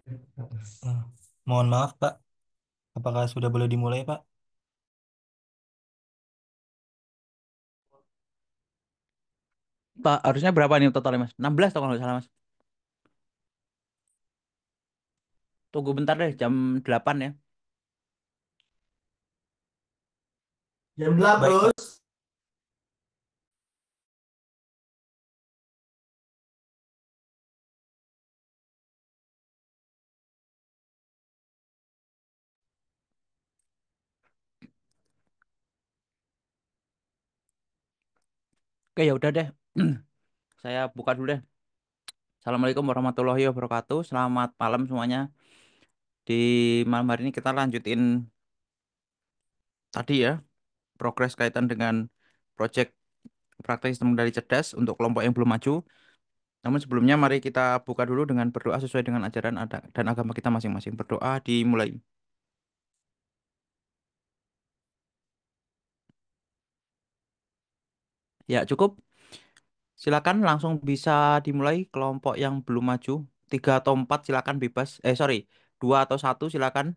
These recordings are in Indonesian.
Hmm. Mohon maaf, Pak. Apakah sudah boleh dimulai, Pak? Pak, harusnya berapa nih totalnya, Mas? 16 atau kalau nggak salah, Mas? Tunggu bentar deh, jam 8 ya. Jam 8, baik, Pak. Oke, ya udah deh. Saya buka dulu deh. Assalamualaikum warahmatullahi wabarakatuh. Selamat malam semuanya. Di malam hari ini kita lanjutin tadi ya, progres kaitan dengan proyek praktek sistem kendali cerdas untuk kelompok yang belum maju. Namun sebelumnya mari kita buka dulu dengan berdoa sesuai dengan ajaran dan agama kita masing-masing. Berdoa dimulai. Ya, cukup. Silakan langsung bisa dimulai kelompok yang belum maju. Tiga atau empat silakan bebas. Sorry, dua atau satu silakan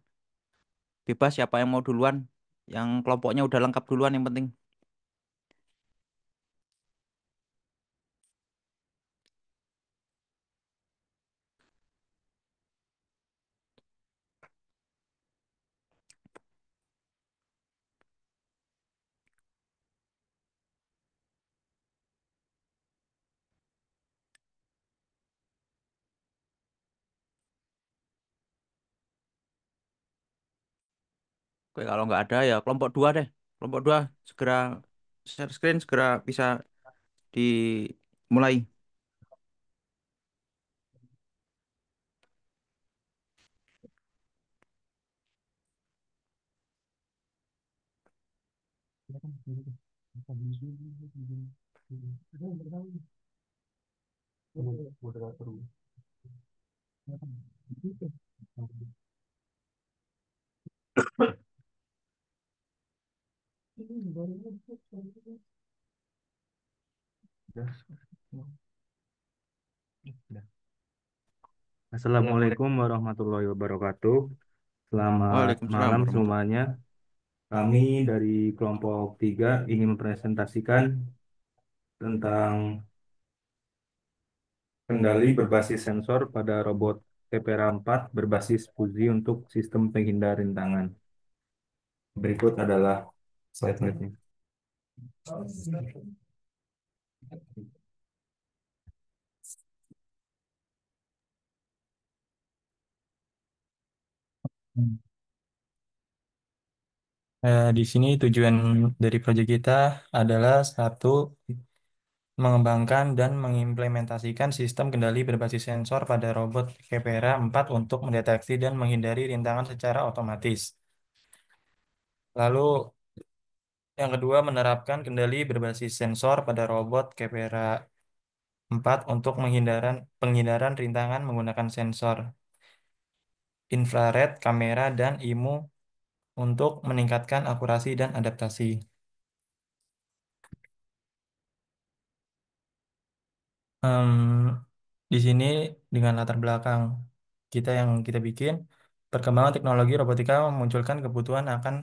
bebas siapa yang mau duluan. Yang kelompoknya udah lengkap duluan yang penting. Oke, kalau nggak ada ya kelompok dua deh. Kelompok dua segera share screen segera bisa dimulai. Assalamualaikum warahmatullahi wabarakatuh. Selamat Waalaikumsalam malam warahmatullahi. semuanya. Kami dari kelompok 3 ingin mempresentasikan tentang kendali berbasis sensor pada robot TPRA 4 berbasis Fuzi untuk sistem penghindar rintangan. Berikut adalah slide-nya. Di sini tujuan dari proyek kita adalah satu, mengembangkan dan mengimplementasikan sistem kendali berbasis sensor pada robot Kepera 4 untuk mendeteksi dan menghindari rintangan secara otomatis. Lalu yang kedua, menerapkan kendali berbasis sensor pada robot Kepera 4 untuk penghindaran rintangan menggunakan sensor infrared, kamera, dan IMU untuk meningkatkan akurasi dan adaptasi. Em, di sini dengan latar belakang yang kita bikin, perkembangan teknologi robotika memunculkan kebutuhan akan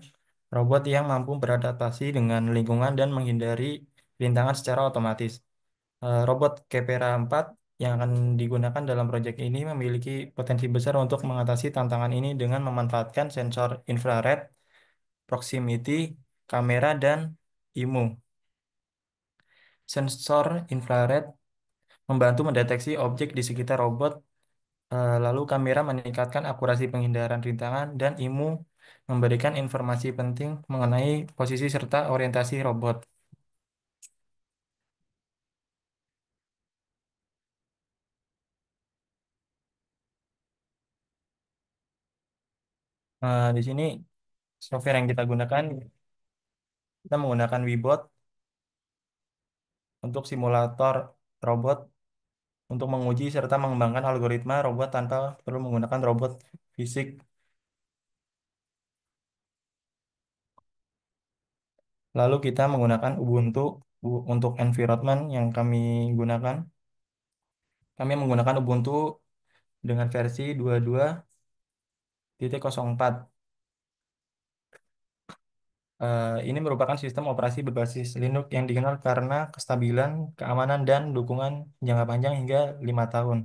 robot yang mampu beradaptasi dengan lingkungan dan menghindari rintangan secara otomatis. Robot Kepera 4 yang akan digunakan dalam proyek ini memiliki potensi besar untuk mengatasi tantangan ini dengan memanfaatkan sensor infrared, proximity, kamera, dan IMU. Sensor infrared membantu mendeteksi objek di sekitar robot, lalu kamera meningkatkan akurasi penghindaran rintangan, dan IMU memberikan informasi penting mengenai posisi serta orientasi robot. Di sini software yang kita gunakan, kita menggunakan Webot untuk simulator robot untuk menguji serta mengembangkan algoritma robot tanpa perlu menggunakan robot fisik. Lalu kita menggunakan Ubuntu untuk environment yang kami gunakan. Kami menggunakan Ubuntu dengan versi 22.04. Ini merupakan sistem operasi berbasis Linux yang dikenal karena kestabilan, keamanan, dan dukungan jangka panjang hingga 5 tahun.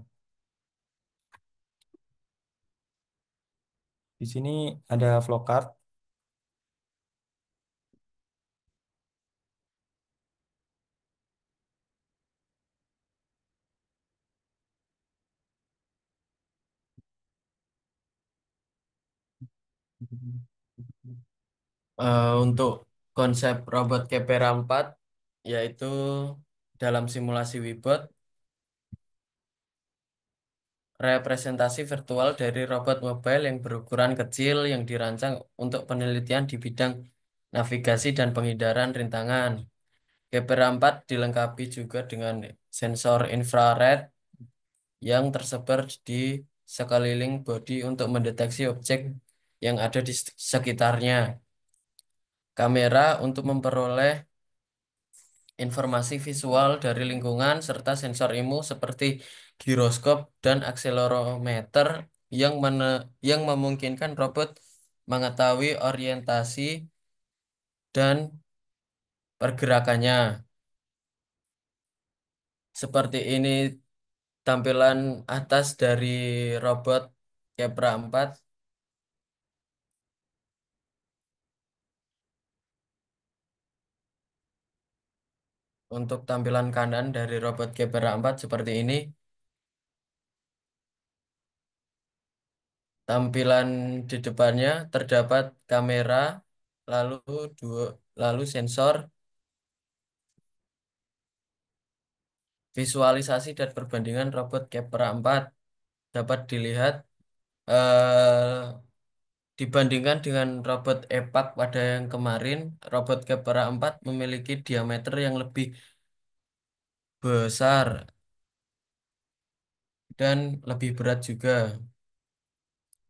Di sini ada flowcard. Untuk konsep robot Kepera 4 yaitu dalam simulasi Webot, representasi virtual dari robot mobile yang berukuran kecil yang dirancang untuk penelitian di bidang navigasi dan penghindaran rintangan. Kepera 4 dilengkapi juga dengan sensor infrared yang tersebar di sekeliling bodi untuk mendeteksi objek yang ada di sekitarnya. Kamera untuk memperoleh informasi visual dari lingkungan serta sensor IMU seperti giroskop dan akselerometer yang memungkinkan robot mengetahui orientasi dan pergerakannya. Seperti ini tampilan atas dari robot Kepra 4. Untuk tampilan kanan dari robot Kepra 4 seperti ini. Tampilan di depannya terdapat kamera, lalu lalu sensor, visualisasi dan perbandingan robot Kepra 4 dapat dilihat dibandingkan dengan robot EPAC pada yang kemarin, robot Kepra 4 memiliki diameter yang lebih besar dan lebih berat juga.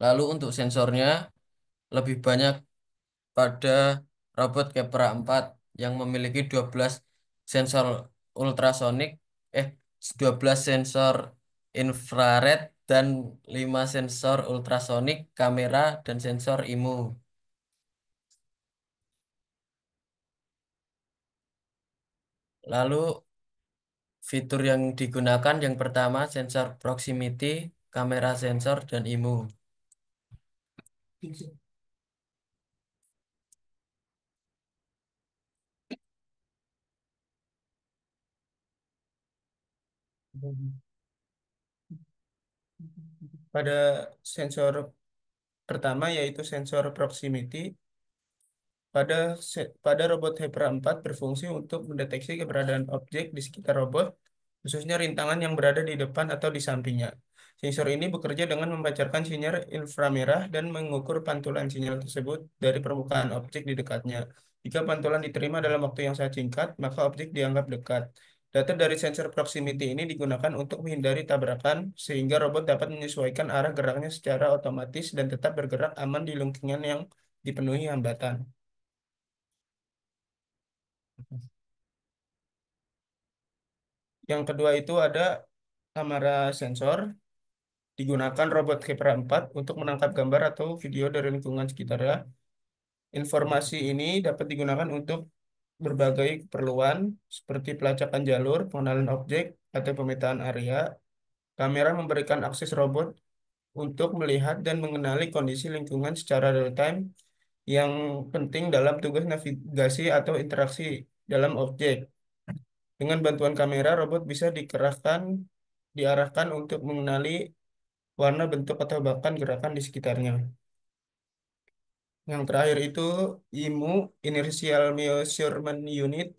Lalu untuk sensornya lebih banyak pada robot Kepra 4 yang memiliki 12 sensor ultrasonik, eh 12 sensor infrared dan 5 sensor ultrasonik, kamera dan sensor IMU. Lalu fitur yang digunakan yang pertama sensor proximity, kamera sensor dan IMU. Pada sensor pertama yaitu sensor proximity, pada robot Hepra 4 berfungsi untuk mendeteksi keberadaan objek di sekitar robot, khususnya rintangan yang berada di depan atau di sampingnya. Sensor ini bekerja dengan memancarkan sinyal inframerah dan mengukur pantulan sinyal tersebut dari permukaan objek di dekatnya. Jika pantulan diterima dalam waktu yang sangat singkat, maka objek dianggap dekat. Data dari sensor proximity ini digunakan untuk menghindari tabrakan, sehingga robot dapat menyesuaikan arah geraknya secara otomatis dan tetap bergerak aman di lingkungan yang dipenuhi hambatan. Yang kedua itu ada kamera sensor. Digunakan robot Kepra 4 untuk menangkap gambar atau video dari lingkungan sekitarnya. Informasi ini dapat digunakan untuk berbagai keperluan seperti pelacakan jalur, pengenalan objek, atau pemetaan area. Kamera memberikan akses robot untuk melihat dan mengenali kondisi lingkungan secara real-time yang penting dalam tugas navigasi atau interaksi dalam objek. Dengan bantuan kamera, robot bisa diarahkan untuk mengenali warna, bentuk, atau bahkan gerakan di sekitarnya. Yang terakhir itu IMU, Inertial Measurement Unit,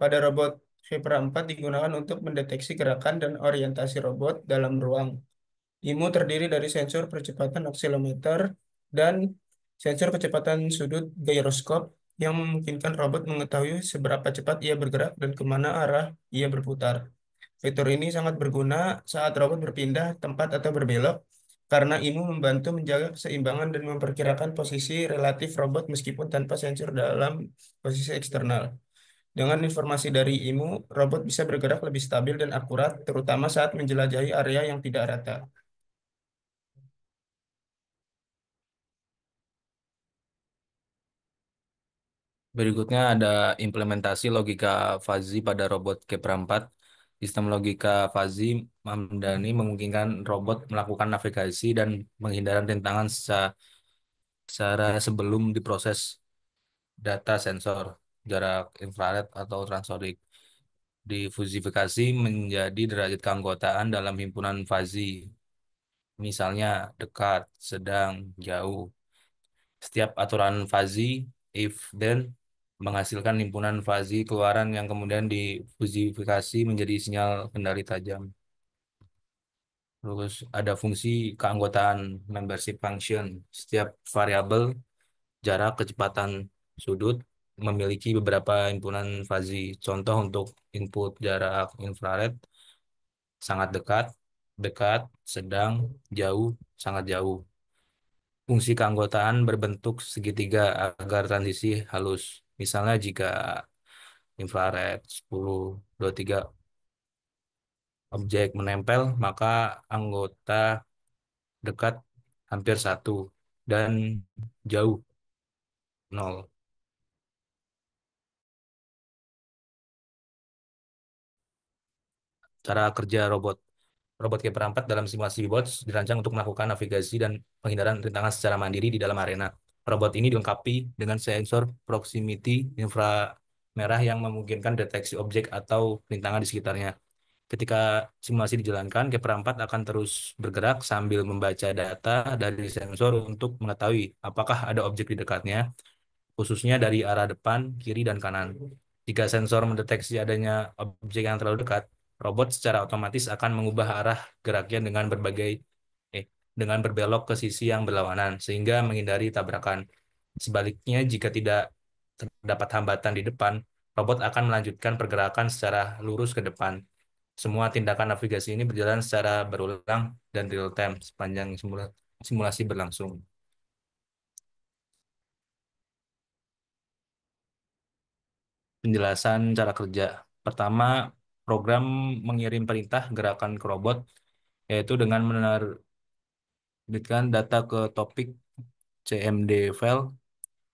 pada robot Vipra 4 digunakan untuk mendeteksi gerakan dan orientasi robot dalam ruang. IMU terdiri dari sensor percepatan akselerometer dan sensor kecepatan sudut gyroskop yang memungkinkan robot mengetahui seberapa cepat ia bergerak dan kemana arah ia berputar. Fitur ini sangat berguna saat robot berpindah tempat atau berbelok, karena IMU membantu menjaga keseimbangan dan memperkirakan posisi relatif robot meskipun tanpa sensor dalam posisi eksternal. Dengan informasi dari IMU, robot bisa bergerak lebih stabil dan akurat, terutama saat menjelajahi area yang tidak rata. Berikutnya ada implementasi logika fuzzy pada robot Kepra 4. Sistem logika fuzzy Mamdani memungkinkan robot melakukan navigasi dan penghindaran rintangan secara sebelum diproses data sensor jarak infrared atau transonik. Difusifikasi menjadi derajat keanggotaan dalam himpunan fuzzy, misalnya dekat, sedang, jauh. Setiap aturan fuzzy, if, then, menghasilkan himpunan fuzzy keluaran yang kemudian difusifikasi menjadi sinyal kendali tajam. Terus ada fungsi keanggotaan membership function. Setiap variabel jarak, kecepatan, sudut memiliki beberapa himpunan fuzzy. Contoh untuk input jarak infrared, sangat dekat, dekat, sedang, jauh, sangat jauh. Fungsi keanggotaan berbentuk segitiga agar transisi halus. Misalnya jika infrared 10, 23 objek menempel, maka anggota dekat hampir satu dan jauh nol. Cara kerja robot. Robot Kepra 4 dalam simulasi bots dirancang untuk melakukan navigasi dan penghindaran rintangan secara mandiri di dalam arena. Robot ini dilengkapi dengan sensor proximity inframerah yang memungkinkan deteksi objek atau rintangan di sekitarnya. Ketika simulasi dijalankan, Kepra 4 akan terus bergerak sambil membaca data dari sensor untuk mengetahui apakah ada objek di dekatnya, khususnya dari arah depan, kiri, dan kanan. Jika sensor mendeteksi adanya objek yang terlalu dekat, robot secara otomatis akan mengubah arah geraknya eh, dengan berbelok ke sisi yang berlawanan, sehingga menghindari tabrakan. Sebaliknya, jika tidak terdapat hambatan di depan, robot akan melanjutkan pergerakan secara lurus ke depan. Semua tindakan navigasi ini berjalan secara berulang dan real time sepanjang simulasi berlangsung. Penjelasan cara kerja. Pertama, program mengirim perintah gerakan ke robot, yaitu dengan menerbitkan data ke topik CMD file.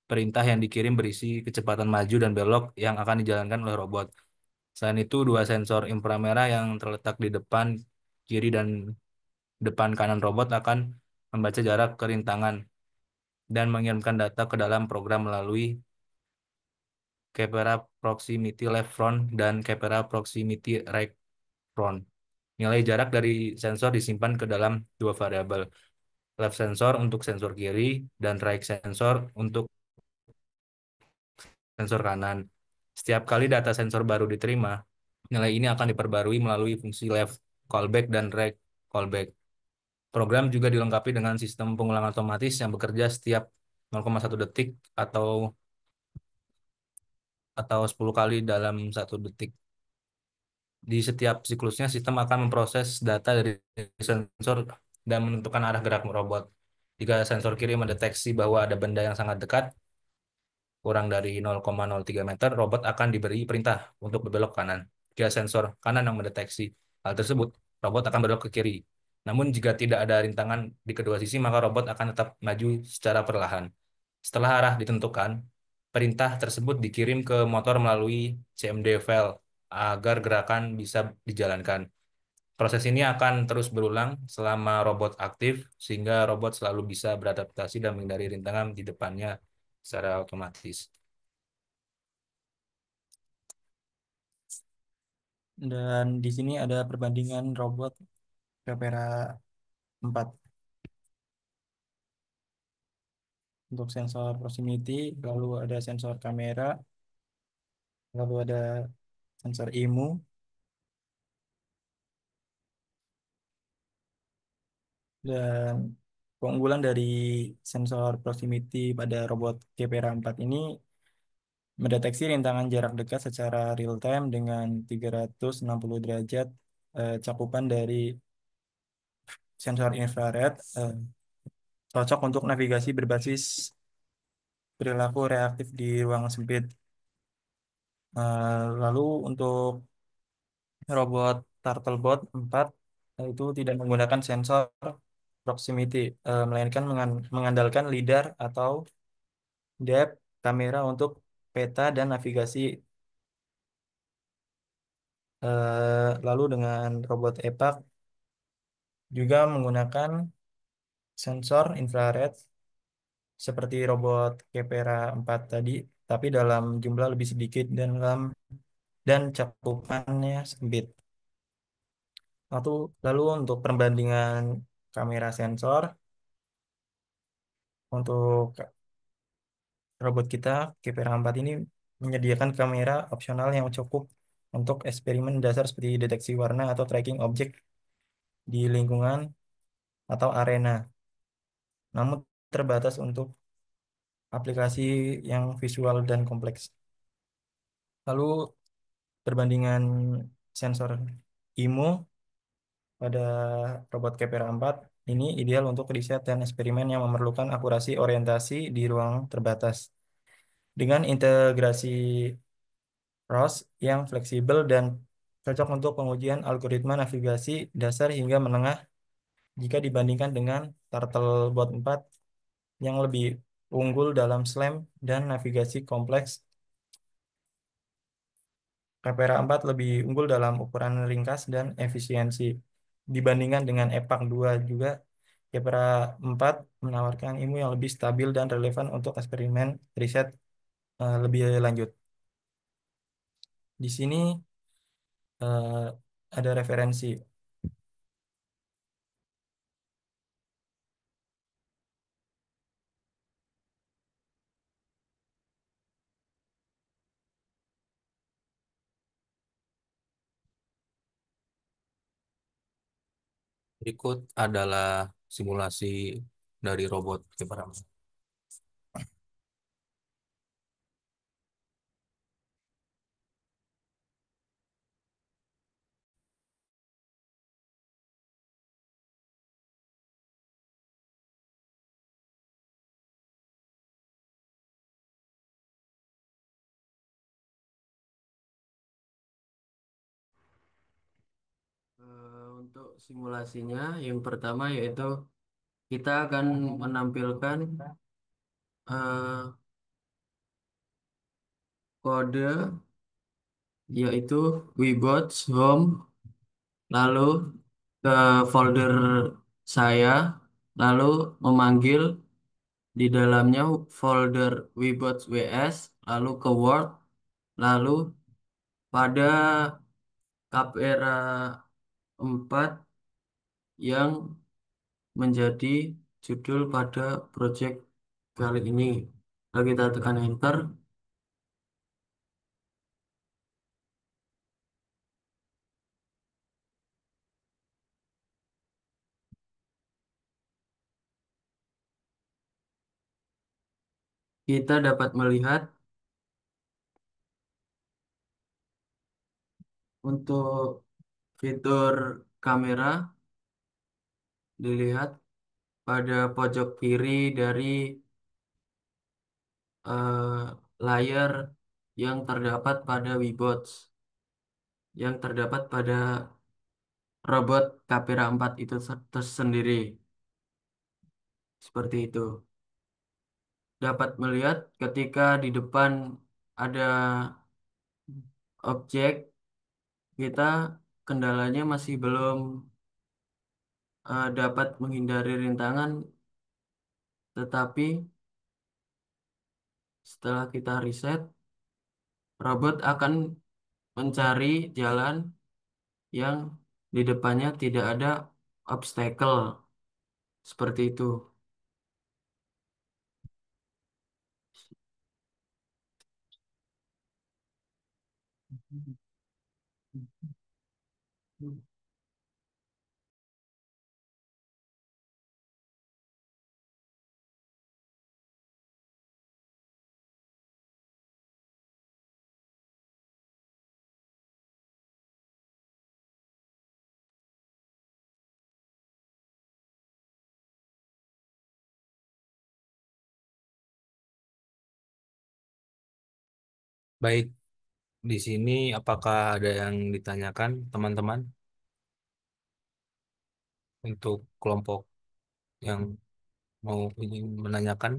Perintah yang dikirim berisi kecepatan maju dan belok yang akan dijalankan oleh robot. Selain itu, dua sensor inframerah yang terletak di depan, kiri, dan depan kanan robot akan membaca jarak kerintangan dan mengirimkan data ke dalam program melalui Kepera Proximity Left Front dan Kepera Proximity Right Front. Nilai jarak dari sensor disimpan ke dalam dua variabel, left sensor untuk sensor kiri dan right sensor untuk sensor kanan. Setiap kali data sensor baru diterima, nilai ini akan diperbarui melalui fungsi left callback dan right callback. Program juga dilengkapi dengan sistem pengulangan otomatis yang bekerja setiap 0,1 detik atau 10 kali dalam 1 detik. Di setiap siklusnya, sistem akan memproses data dari sensor dan menentukan arah gerak robot. Jika sensor kiri mendeteksi bahwa ada benda yang sangat dekat, kurang dari 0,03 meter, robot akan diberi perintah untuk berbelok kanan. Jika sensor kanan yang mendeteksi hal tersebut, robot akan berbelok ke kiri. Namun jika tidak ada rintangan di kedua sisi, maka robot akan tetap maju secara perlahan. Setelah arah ditentukan, perintah tersebut dikirim ke motor melalui CMD file agar gerakan bisa dijalankan. Proses ini akan terus berulang selama robot aktif, sehingga robot selalu bisa beradaptasi dan menghindari rintangan di depannya secara otomatis. Dan di sini ada perbandingan robot Kepera 4 untuk sensor proximity, lalu ada sensor kamera, lalu ada sensor IMU, dan keunggulan dari sensor proximity pada robot Kepera 4 ini mendeteksi rintangan jarak dekat secara real time dengan 360 derajat cakupan dari sensor infrared, cocok untuk navigasi berbasis perilaku reaktif di ruang sempit. Lalu untuk robot Turtlebot 4 itu tidak menggunakan sensor proximity, melainkan mengandalkan LiDAR atau depth kamera untuk peta dan navigasi. Lalu dengan robot EPAC juga menggunakan sensor infrared seperti robot Kepera 4 tadi, tapi dalam jumlah lebih sedikit dan cakupannya sempit. Lalu untuk perbandingan kamera sensor, untuk robot kita Kepera 4 ini menyediakan kamera opsional yang cukup untuk eksperimen dasar seperti deteksi warna atau tracking objek di lingkungan atau arena. Namun terbatas untuk aplikasi yang visual dan kompleks. Lalu perbandingan sensor IMU pada robot Kepera 4 ini ideal untuk riset dan eksperimen yang memerlukan akurasi orientasi di ruang terbatas. Dengan integrasi ROS yang fleksibel dan cocok untuk pengujian algoritma navigasi dasar hingga menengah jika dibandingkan dengan Turtlebot 4 yang lebih unggul dalam SLAM dan navigasi kompleks. Kepera 4 lebih unggul dalam ukuran ringkas dan efisiensi. Dibandingkan dengan EPAC 2 juga, Kepera 4 menawarkan ilmu yang lebih stabil dan relevan untuk eksperimen riset lebih lanjut. Di sini eh, ada referensi. Berikut adalah simulasi dari robot Kepra. Untuk simulasinya, yang pertama yaitu kita akan menampilkan eh, kode yaitu Webots Home, lalu ke folder saya, lalu memanggil di dalamnya folder Webots WS, lalu ke Word, lalu pada Capera 4 yang menjadi judul pada project kali ini. Lalu kita tekan enter. Kita dapat melihat untuk fitur kamera dilihat pada pojok kiri dari layar yang terdapat pada Webots, yang terdapat pada robot Capera 4 itu tersendiri. Seperti itu. Dapat melihat ketika di depan ada objek, kita kendalanya masih belum dapat menghindari rintangan, tetapi setelah kita reset, robot akan mencari jalan yang di depannya tidak ada obstacle. Seperti itu. Baik, di sini apakah ada yang ditanyakan teman-teman untuk kelompok yang mau ingin menanyakan?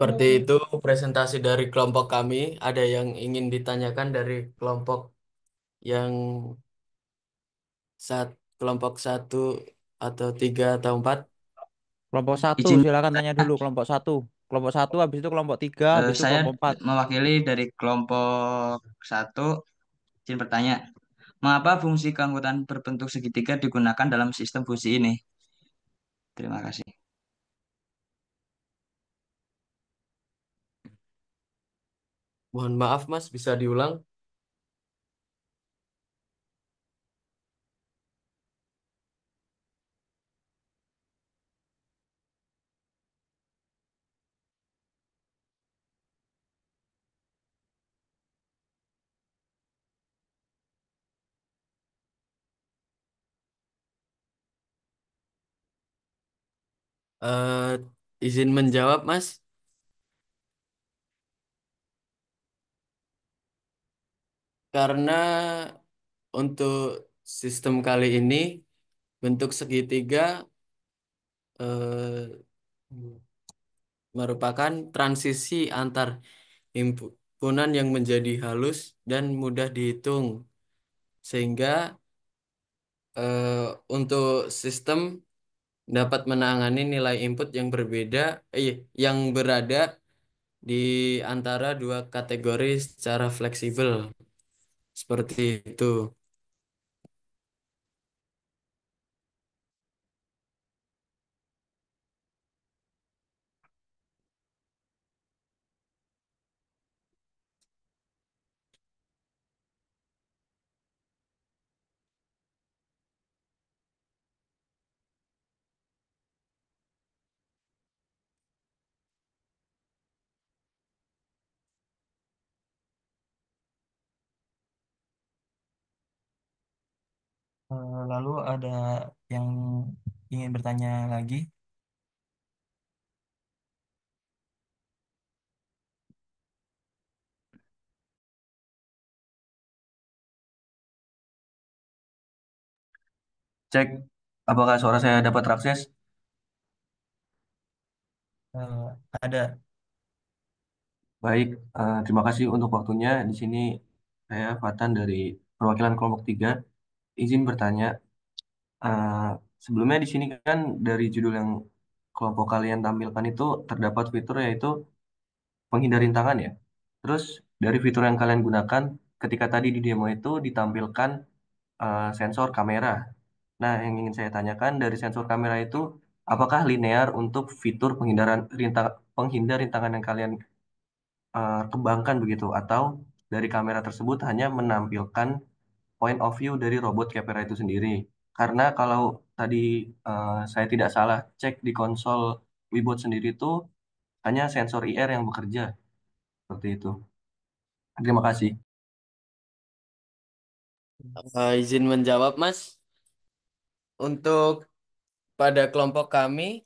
Seperti itu presentasi dari kelompok kami. Ada yang ingin ditanyakan dari kelompok yang kelompok satu atau tiga atau empat? Kelompok satu, Izin silakan tanya bertanya, dulu kelompok satu. Kelompok satu, habis itu kelompok tiga, habis itu saya kelompok empat. mewakili dari kelompok satu. Izin bertanya, mengapa fungsi keanggotaan berbentuk segitiga digunakan dalam sistem fusi ini? Terima kasih. Mohon maaf Mas, bisa diulang? Eh, izin menjawab Mas, karena untuk sistem kali ini bentuk segitiga eh, merupakan transisi antar himpunan yang menjadi halus dan mudah dihitung. Sehingga eh, untuk sistem dapat menangani nilai input yang berbeda, yang berada di antara dua kategori secara fleksibel. Seperti itu. Lalu ada yang ingin bertanya lagi? Cek apakah suara saya dapat terakses. Eh, ada. Baik, terima kasih untuk waktunya. Di sini saya Fatan dari perwakilan kelompok 3. Izin bertanya, eh, sebelumnya di sini kan dari judul yang kelompok kalian tampilkan itu terdapat fitur yaitu penghindar rintangan ya. Terus dari fitur yang kalian gunakan ketika tadi di demo itu ditampilkan sensor kamera. Nah, yang ingin saya tanyakan dari sensor kamera itu apakah linear untuk fitur penghindar rintangan yang kalian kembangkan begitu atau dari kamera tersebut hanya menampilkan point of view dari robot Kepera itu sendiri. Karena kalau tadi saya tidak salah cek di konsol Wibot sendiri itu hanya sensor IR yang bekerja seperti itu. Terima kasih. Izin menjawab Mas, untuk pada kelompok kami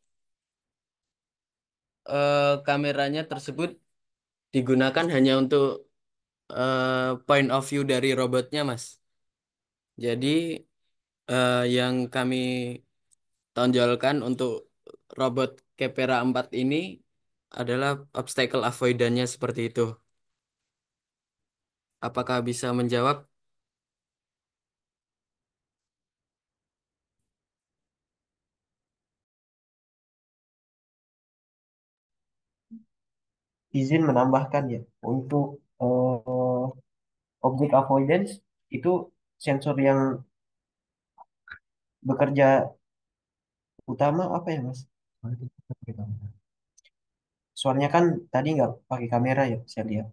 kameranya tersebut digunakan hanya untuk point of view dari robotnya Mas. Jadi yang kami tonjolkan untuk robot Kepera 4 ini adalah obstacle avoidannya seperti itu. Apakah bisa menjawab? Izin menambahkan ya, untuk objek avoidance itu sensor yang bekerja utama apa ya Mas? Soalnya kan tadi nggak pakai kamera ya, saya lihat.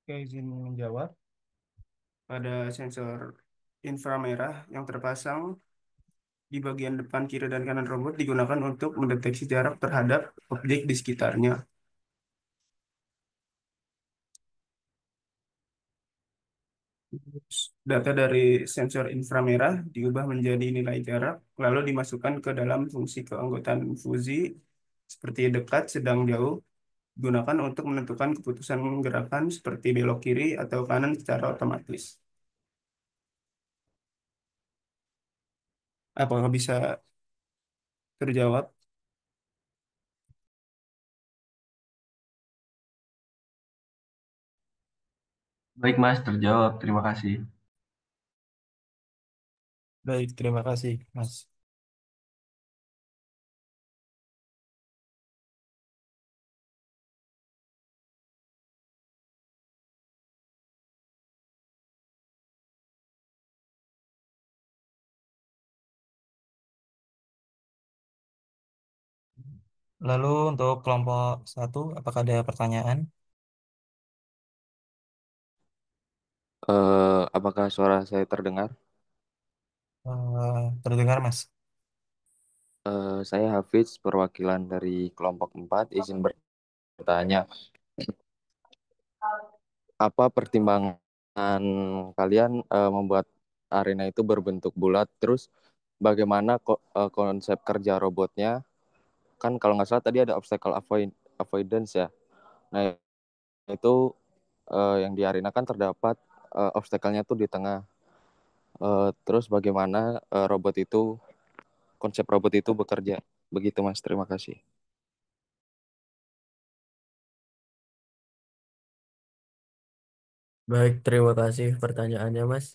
Oke, izin menjawab. Pada sensor inframerah yang terpasang di bagian depan, kiri, dan kanan robot digunakan untuk mendeteksi jarak terhadap objek di sekitarnya. Data dari sensor inframerah diubah menjadi nilai jarak, lalu dimasukkan ke dalam fungsi keanggotaan fuzi seperti dekat, sedang, jauh, digunakan untuk menentukan keputusan gerakan seperti belok kiri atau kanan secara otomatis. Apakah bisa terjawab? Baik Mas, terjawab. Terima kasih. Baik, terima kasih, Mas. Lalu untuk kelompok satu, apakah ada pertanyaan? Apakah suara saya terdengar? Terdengar, Mas. Saya Hafiz, perwakilan dari kelompok 4. Izin bertanya, apa pertimbangan kalian membuat arena itu berbentuk bulat? Terus bagaimana konsep kerja robotnya? Kan kalau nggak salah tadi ada obstacle avoidance ya. Nah itu yang di arena kan terdapat obstacle-nya tuh di tengah. Terus bagaimana konsep robot itu bekerja? Begitu Mas, terima kasih. Baik, terima kasih pertanyaannya, Mas.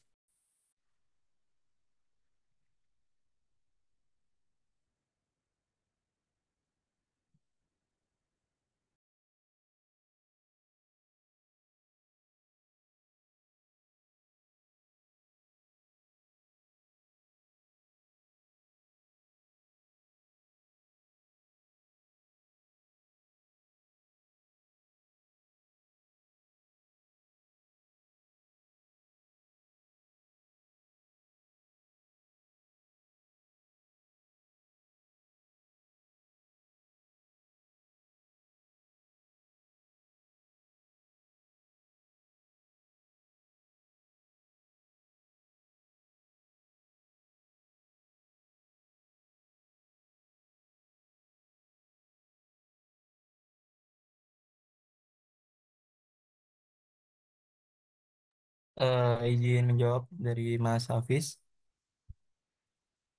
Izin menjawab dari Mas Hafiz.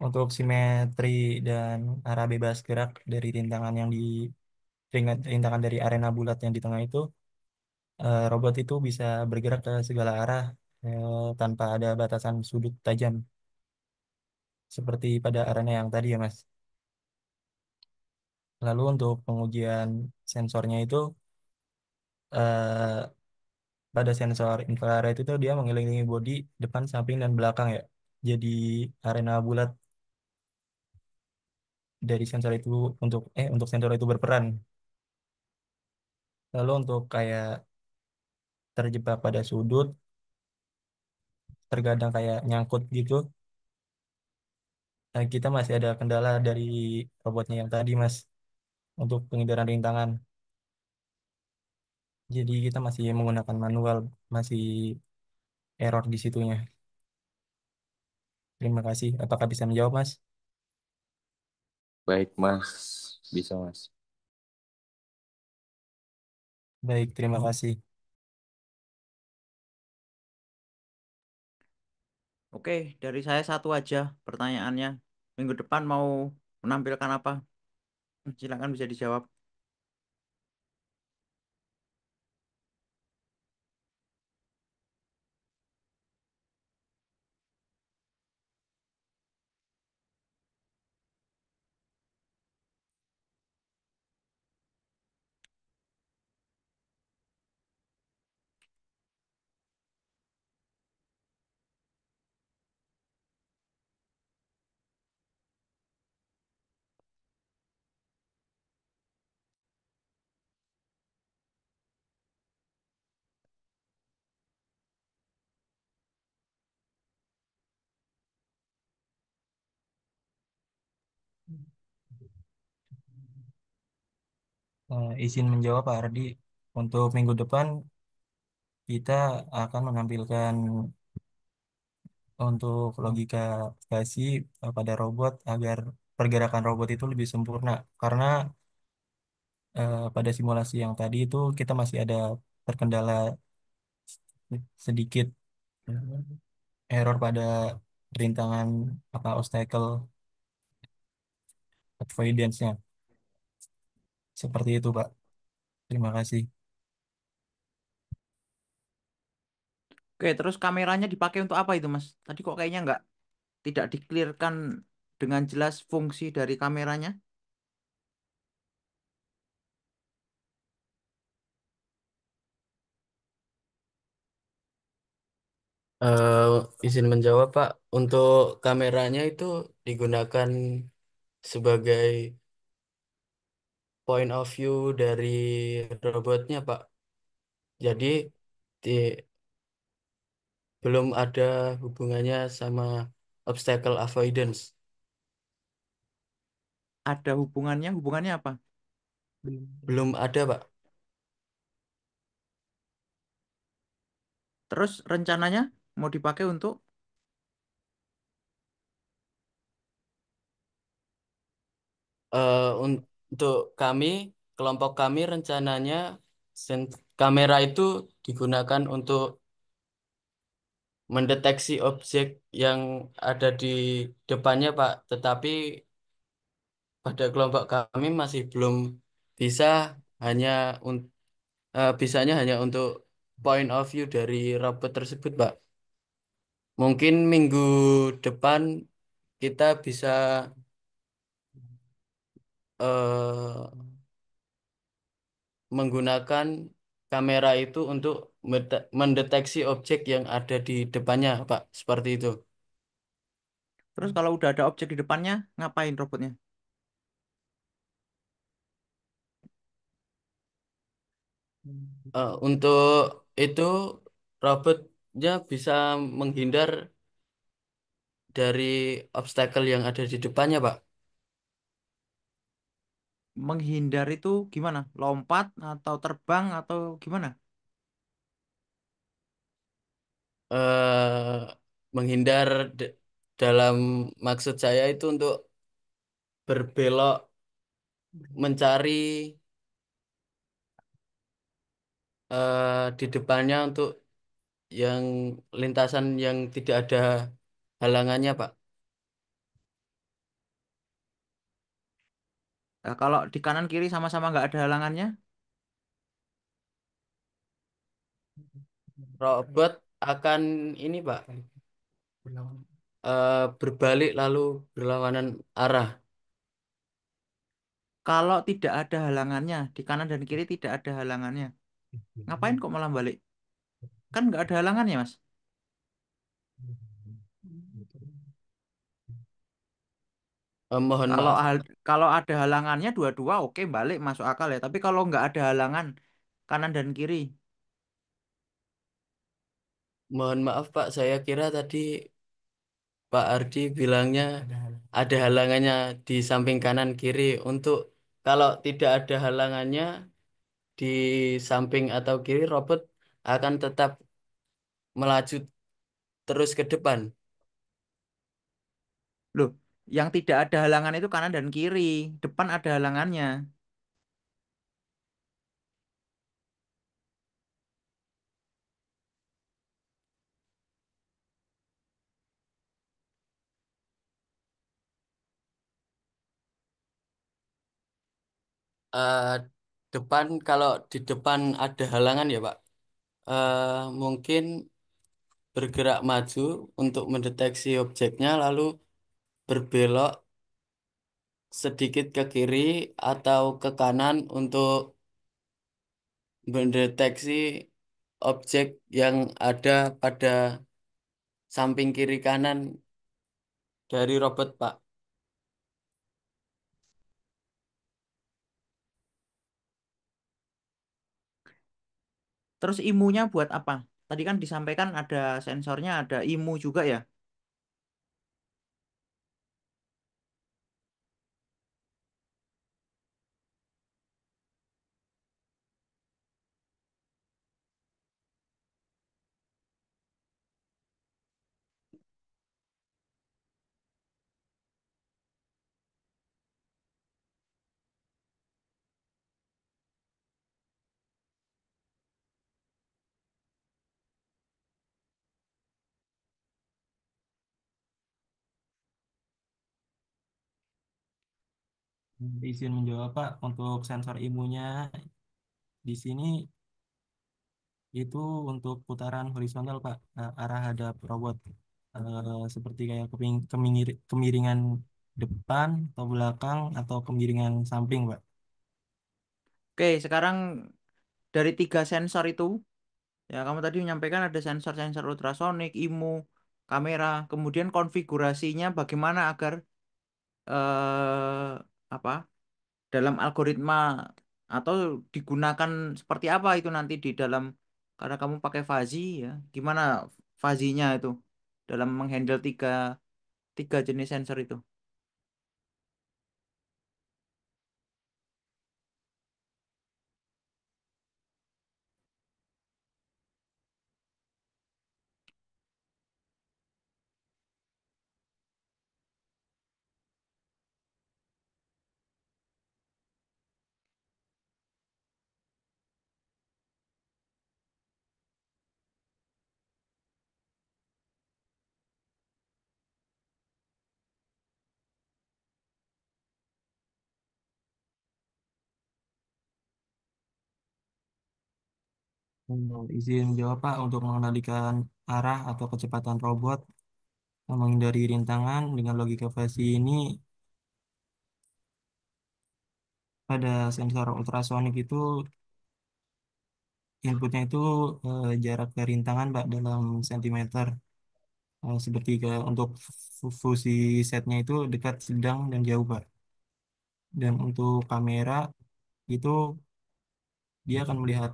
Untuk simetri dan arah bebas gerak dari rintangan rintangan dari arena bulat yang di tengah itu, robot itu bisa bergerak ke segala arah tanpa ada batasan sudut tajam seperti pada arena yang tadi ya, Mas. Lalu untuk pengujian sensornya itu, eh, pada sensor infrared itu dia mengelilingi bodi depan, samping, dan belakang ya. Jadi arena bulat dari sensor itu untuk sensor itu berperan. Lalu untuk kayak terjebak pada sudut, terkadang kayak nyangkut gitu. Nah, kita masih ada kendala dari robotnya yang tadi, Mas, untuk pengindaran rintangan. Jadi kita masih menggunakan manual, masih error di situnya. Terima kasih. Apakah bisa menjawab, Mas? Baik Mas, bisa Mas. Baik, terima kasih. Oke, dari saya satu aja pertanyaannya. Minggu depan mau menampilkan apa? Silakan bisa dijawab. izin menjawab Pak Ardi. Untuk minggu depan kita akan menampilkan untuk logika kasasi pada robot agar pergerakan robot itu lebih sempurna. Karena pada simulasi yang tadi itu kita masih ada terkendala sedikit error pada rintangan apa obstacle avoidance-nya. Seperti itu, Pak. Terima kasih. Oke, terus kameranya dipakai untuk apa itu, Mas? Tadi kok kayaknya nggak tidak diklirkan dengan jelas fungsi dari kameranya. Eh, izin menjawab, Pak. Untuk kameranya itu digunakan sebagai point of view dari robotnya, Pak. Jadi di- belum ada hubungannya sama obstacle avoidance. Ada hubungannya, hubungannya apa? Belum ada, Pak. Terus rencananya mau dipakai untuk Untuk kami, kelompok kami rencananya kamera itu digunakan untuk mendeteksi objek yang ada di depannya, Pak. Tetapi pada kelompok kami masih belum bisa hanya bisanya hanya untuk point of view dari robot tersebut, Pak. Mungkin minggu depan kita bisa eh, menggunakan kamera itu untuk mendeteksi objek yang ada di depannya, Pak. Seperti itu. terus kalau udah ada objek di depannya, ngapain robotnya? Untuk itu robotnya bisa menghindar dari obstacle yang ada di depannya, Pak. Menghindar itu gimana? Lompat atau terbang atau gimana? Menghindar dalam maksud saya itu untuk berbelok mencari di depannya untuk yang lintasan yang tidak ada halangannya, Pak. Nah, kalau di kanan kiri sama-sama nggak ada halangannya, Robot akan ini, Pak, berbalik lalu berlawanan arah. kalau tidak ada halangannya, di kanan dan kiri tidak ada halangannya, ngapain kok malah balik? Kan nggak ada halangannya, Mas. Mohon Kalau maaf, kalau ada halangannya dua-dua oke balik masuk akal ya. Tapi kalau nggak ada halangan kanan dan kiri, mohon maaf, Pak. Saya kira tadi Pak Ardi bilangnya ada halangannya di samping kanan kiri. Untuk kalau tidak ada halangannya di samping atau kiri, robot akan tetap melaju terus ke depan. loh, yang tidak ada halangan itu kanan dan kiri, depan ada halangannya. Eh, depan kalau di depan ada halangan ya, Pak. Eh, Mungkin bergerak maju untuk mendeteksi objeknya, lalu berbelok sedikit ke kiri atau ke kanan untuk mendeteksi objek yang ada pada samping kiri kanan dari robot, Pak. Terus imunya buat apa? Tadi kan disampaikan ada sensornya, ada imu juga ya. Izin menjawab Pak, untuk sensor imunya di sini itu untuk putaran horizontal Pak, arah hadap robot. Seperti kayak kemiringan depan atau belakang atau kemiringan samping Pak. Oke, sekarang dari tiga sensor itu, ya kamu tadi menyampaikan ada sensor-sensor ultrasonik, IMU, kamera, kemudian konfigurasinya bagaimana agar apa dalam algoritma atau digunakan seperti apa itu nanti di dalam karena kamu pakai fuzzy ya, gimana fuzzy-nya itu dalam menghandle tiga tiga jenis sensor itu. Izin jawab Pak, untuk mengendalikan arah atau kecepatan robot menghindari rintangan dengan logika fuzzy ini pada sensor ultrasonik itu inputnya itu jarak ke rintangan Pak dalam sentimeter. Seperti untuk fusi setnya itu dekat, sedang, dan jauh Pak. Dan untuk kamera itu dia akan melihat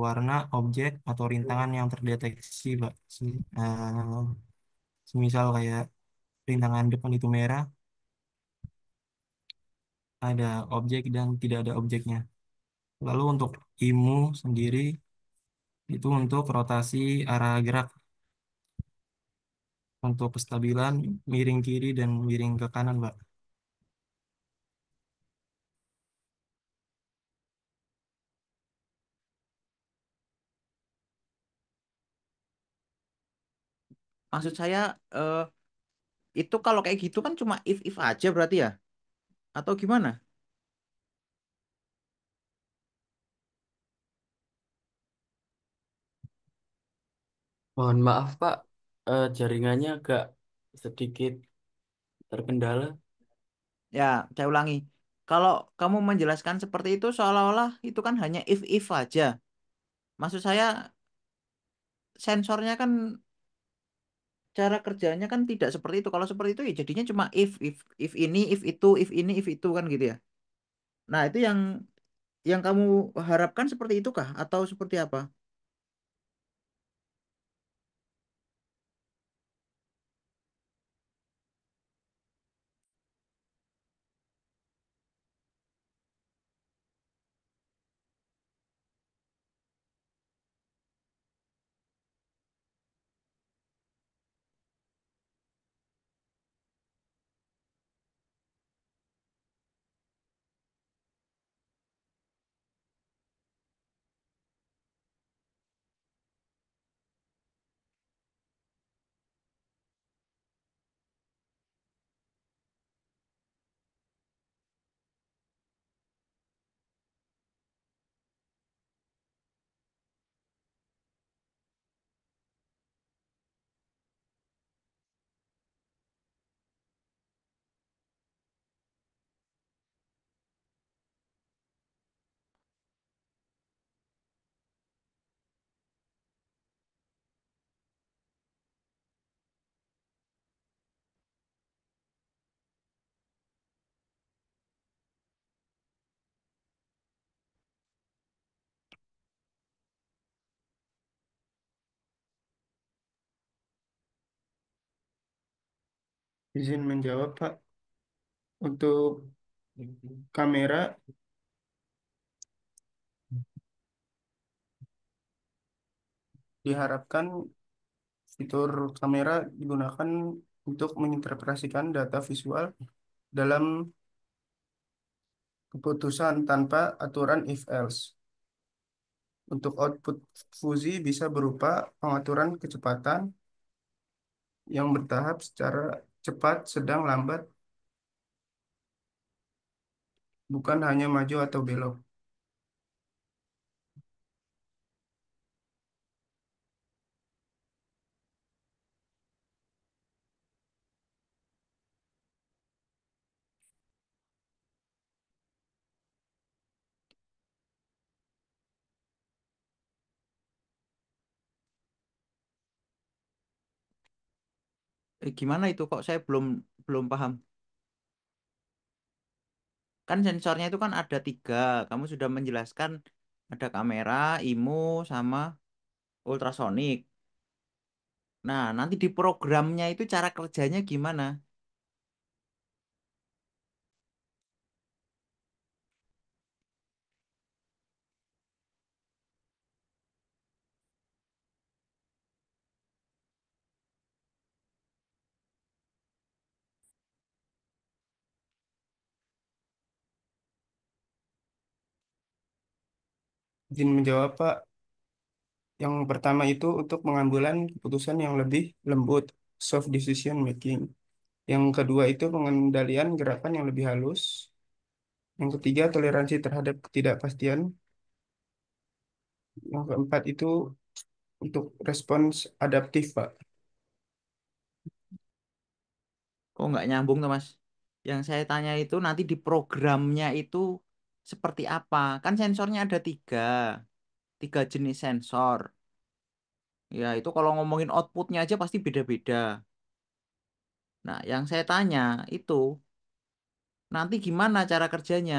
warna, objek, atau rintangan yang terdeteksi Pak. Semisal kayak rintangan depan itu merah, ada objek dan tidak ada objeknya. Lalu untuk IMU sendiri itu untuk rotasi arah gerak, untuk kestabilan miring kiri dan miring ke kanan Pak. Maksud saya eh, itu kalau kayak gitu kan cuma if aja berarti ya atau gimana? Mohon maaf Pak, jaringannya agak sedikit terkendala. Ya, saya ulangi. Kalau kamu menjelaskan seperti itu seolah-olah itu kan hanya if aja. Maksud saya sensornya kan cara kerjanya kan tidak seperti itu. Kalau seperti itu ya jadinya cuma if ini, if itu, if ini, if itu kan gitu ya. Nah, itu yang kamu harapkan seperti itu kah atau seperti apa? Izin menjawab Pak, untuk kamera diharapkan fitur kamera digunakan untuk menginterpretasikan data visual dalam keputusan tanpa aturan if else. Untuk output fusi bisa berupa pengaturan kecepatan yang bertahap secara cepat, sedang, lambat, bukan hanya maju atau belok. Gimana itu kok saya belum belum paham. Kan sensornya itu kan ada tiga. Kamu sudah menjelaskan ada kamera, IMU, sama ultrasonik. Nah, nanti di programnya itu cara kerjanya gimana? Izin menjawab, Pak. Yang pertama itu untuk pengambilan keputusan yang lebih lembut, soft decision making. Yang kedua itu pengendalian gerakan yang lebih halus. Yang ketiga toleransi terhadap ketidakpastian. Yang keempat itu untuk respons adaptif, Pak. Kok nggak nyambung tuh, Mas? Yang saya tanya itu nanti di programnya itu seperti apa? Kan sensornya ada tiga, tiga jenis sensor. Ya, itu kalau ngomongin outputnya aja pasti beda-beda. Nah, yang saya tanya itu nanti gimana cara kerjanya?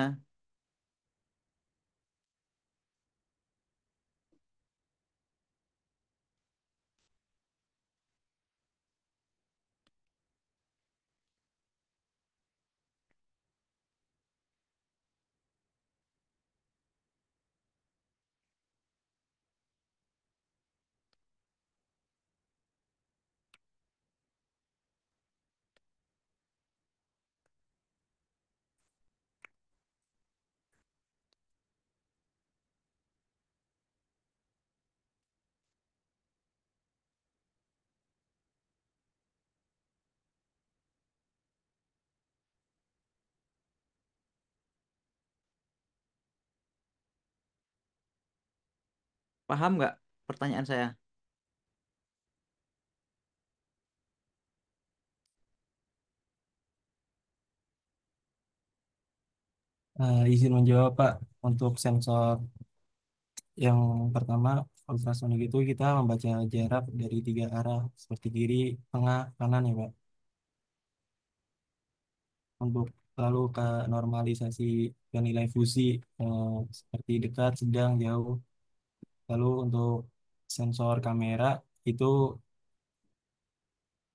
Paham nggak pertanyaan saya? Izin menjawab, Pak. Untuk sensor yang pertama, ultrasonic itu kita membaca jarak dari tiga arah, seperti kiri, tengah, kanan ya, Pak. Untuk lalu ke normalisasi ke nilai fusi, eh, seperti dekat, sedang, jauh. Lalu untuk sensor kamera itu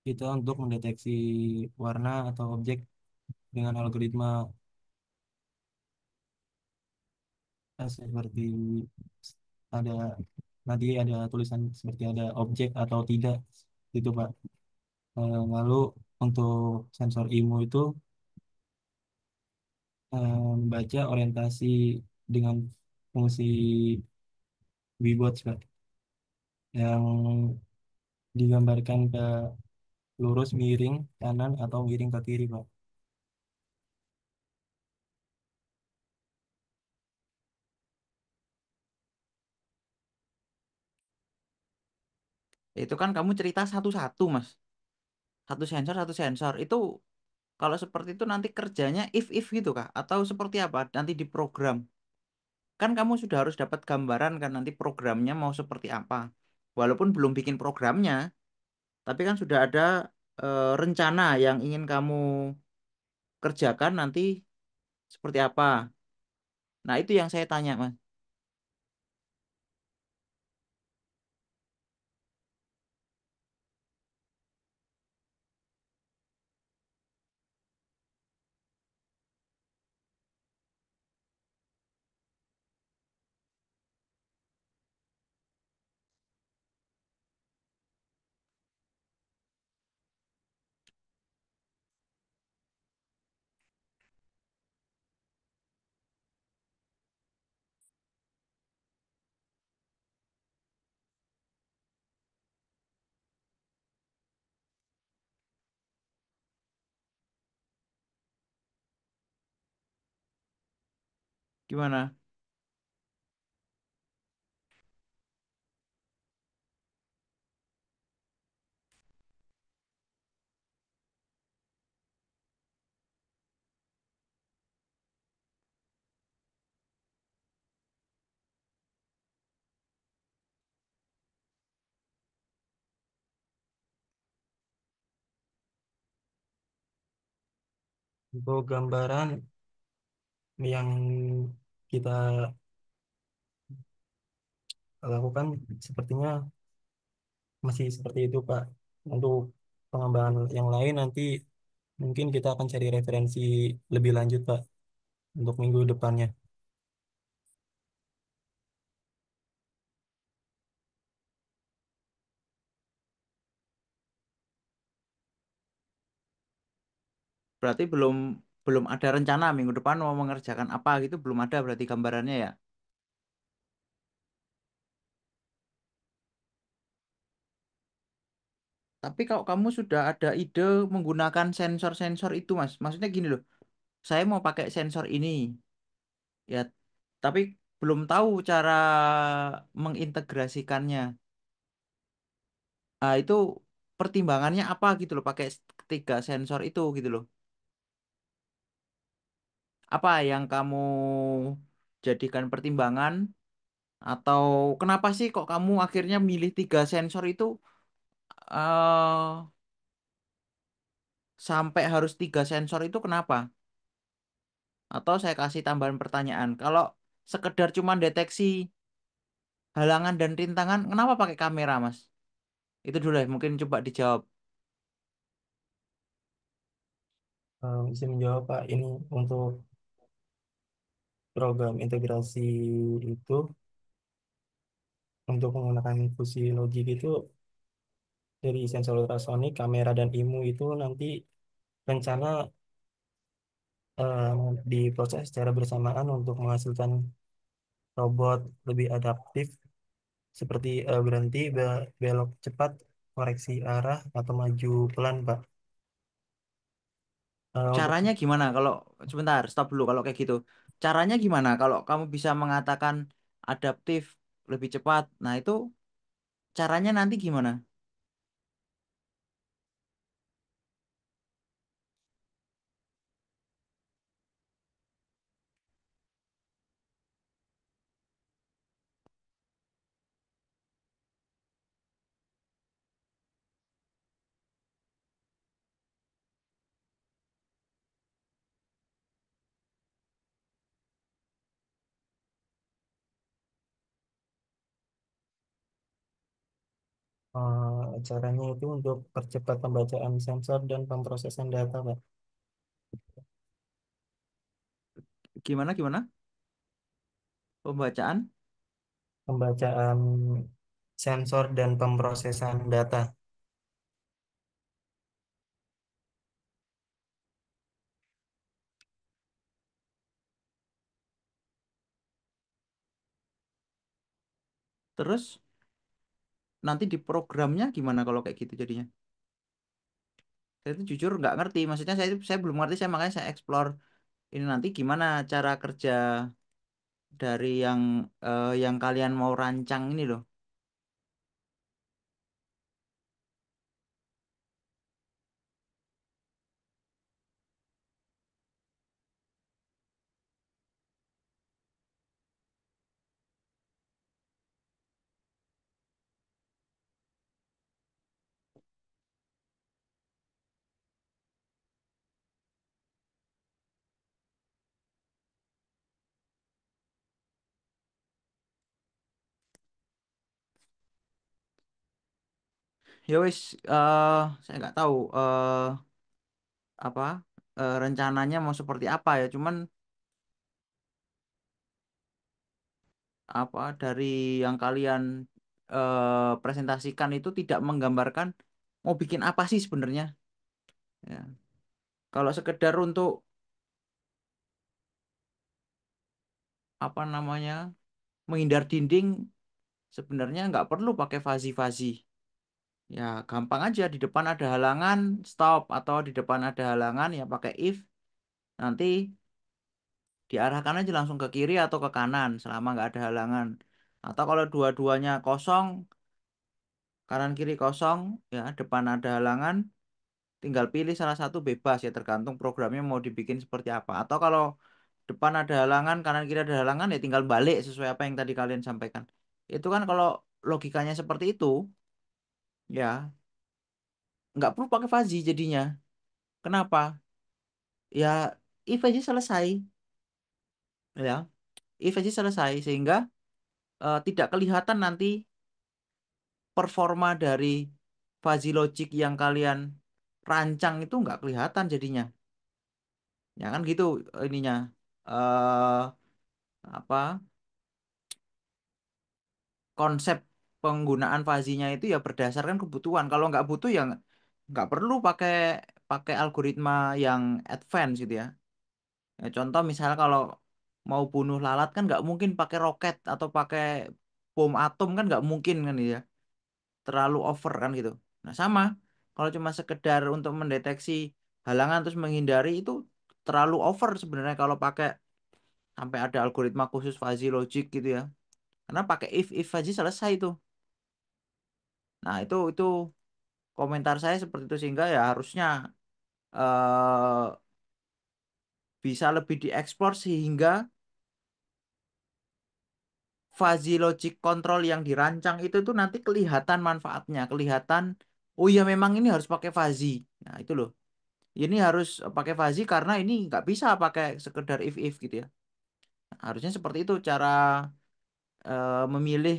kita untuk mendeteksi warna atau objek dengan algoritma seperti ada tadi ada tulisan seperti ada objek atau tidak itu, Pak. Lalu untuk sensor IMU itu membaca orientasi dengan fungsi Webots, Pak, yang digambarkan ke lurus, miring kanan atau miring ke kiri, Pak. Itu kan kamu cerita satu-satu, Mas. Satu sensor, satu sensor. Itu kalau seperti itu nanti kerjanya if gitu kah? Atau seperti apa? Nanti di program. Kan kamu sudah harus dapat gambaran kan nanti programnya mau seperti apa. Walaupun belum bikin programnya, tapi kan sudah ada rencana yang ingin kamu kerjakan nanti seperti apa. Nah, itu yang saya tanya, Mas. Gimana? Untuk gambaran yang kita lakukan sepertinya masih seperti itu, Pak. Untuk pengembangan yang lain nanti mungkin kita akan cari referensi lebih lanjut, Pak, untuk minggu depannya. Berarti belum belum ada rencana minggu depan mau mengerjakan apa gitu, belum ada berarti gambarannya ya. Tapi kalau kamu sudah ada ide menggunakan sensor-sensor itu, Mas. Maksudnya gini loh, saya mau pakai sensor ini, ya, tapi belum tahu cara mengintegrasikannya. Nah, itu pertimbangannya apa gitu loh, pakai tiga sensor itu gitu loh. Apa yang kamu jadikan pertimbangan atau kenapa sih kok kamu akhirnya milih tiga sensor itu eh sampai harus tiga sensor itu kenapa? Atau saya kasih tambahan pertanyaan, kalau sekedar cuma deteksi halangan dan rintangan, kenapa pakai kamera, Mas? Itu dulu ya, mungkin coba dijawab. Bisa menjawab, Pak, ini untuk program integrasi itu untuk menggunakan fusi logik itu dari sensor ultrasonik, kamera dan IMU itu nanti rencana eh, diproses secara bersamaan untuk menghasilkan robot lebih adaptif seperti berhenti, belok cepat, koreksi arah atau maju pelan, Pak. Untuk Caranya gimana kalau sebentar, stop dulu kalau kayak gitu. Caranya gimana kalau kamu bisa mengatakan adaptif lebih cepat? Nah, itu caranya nanti gimana? caranya itu untuk percepat pembacaan sensor dan pemrosesan data, Pak. Gimana gimana? Pembacaan? Pembacaan sensor dan pemrosesan data. Terus nanti di programnya gimana kalau kayak gitu jadinya? Saya itu jujur nggak ngerti. Maksudnya saya belum ngerti. Saya makanya saya explore ini nanti gimana cara kerja dari yang kalian mau rancang ini loh. Ya wis, saya nggak tahu apa rencananya mau seperti apa ya. Cuman apa dari yang kalian presentasikan itu tidak menggambarkan mau bikin apa sih sebenarnya. Ya. Kalau sekedar untuk apa namanya menghindar dinding sebenarnya nggak perlu pakai fazi-fazi. Ya gampang aja di depan ada halangan stop atau di depan ada halangan ya pakai if nanti diarahkan aja langsung ke kiri atau ke kanan selama nggak ada halangan. Atau kalau dua-duanya kosong, kanan kiri kosong, ya depan ada halangan, tinggal pilih salah satu bebas ya tergantung programnya mau dibikin seperti apa. Atau kalau depan ada halangan, kanan kiri ada halangan ya tinggal balik sesuai apa yang tadi kalian sampaikan. Itu kan kalau logikanya seperti itu, ya nggak perlu pakai fuzzy jadinya. Kenapa? Ya if aja selesai, ya if aja selesai sehingga tidak kelihatan nanti performa dari fuzzy logic yang kalian rancang itu nggak kelihatan jadinya. Ya kan gitu ininya. eh apa konsep penggunaan fazinya itu ya berdasarkan kebutuhan. Kalau nggak butuh ya nggak perlu pakai pakai algoritma yang advance gitu ya. Ya, contoh misalnya kalau mau bunuh lalat kan nggak mungkin pakai roket atau pakai bom atom kan nggak mungkin kan ya. Terlalu over kan gitu. Nah sama kalau cuma sekedar untuk mendeteksi halangan terus menghindari itu terlalu over sebenarnya kalau pakai sampai ada algoritma khusus fuzzy logic gitu ya. Karena pakai if aja selesai itu. Nah, itu komentar saya seperti itu sehingga ya harusnya eh, bisa lebih dieksplor sehingga fuzzy logic control yang dirancang itu tuh nanti kelihatan manfaatnya, kelihatan oh iya memang ini harus pakai fuzzy. Nah, itu loh. Ini harus pakai fuzzy karena ini nggak bisa pakai sekedar if gitu ya. Nah, harusnya seperti itu cara memilih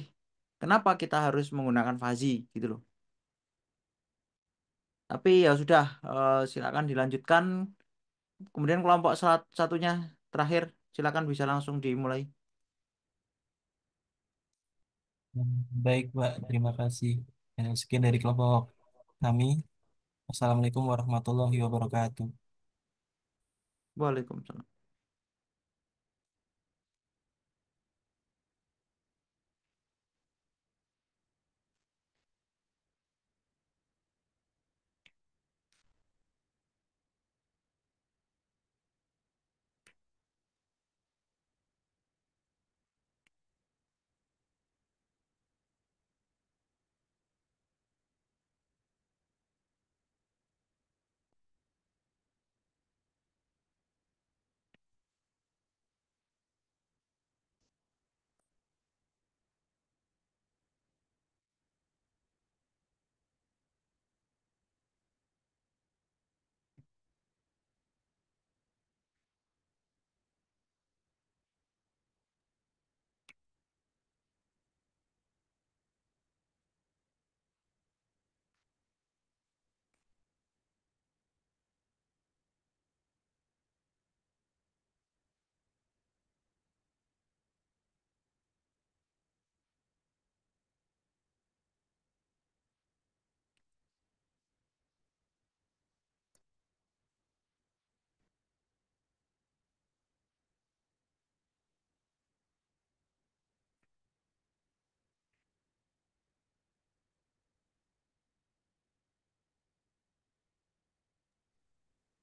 kenapa kita harus menggunakan fuzzy gitu loh. Tapi ya sudah, silakan dilanjutkan. Kemudian kelompok satunya terakhir, silakan bisa langsung dimulai. Baik, Pak. Terima kasih. Sekian dari kelompok kami. Assalamualaikum warahmatullahi wabarakatuh. Waalaikumsalam.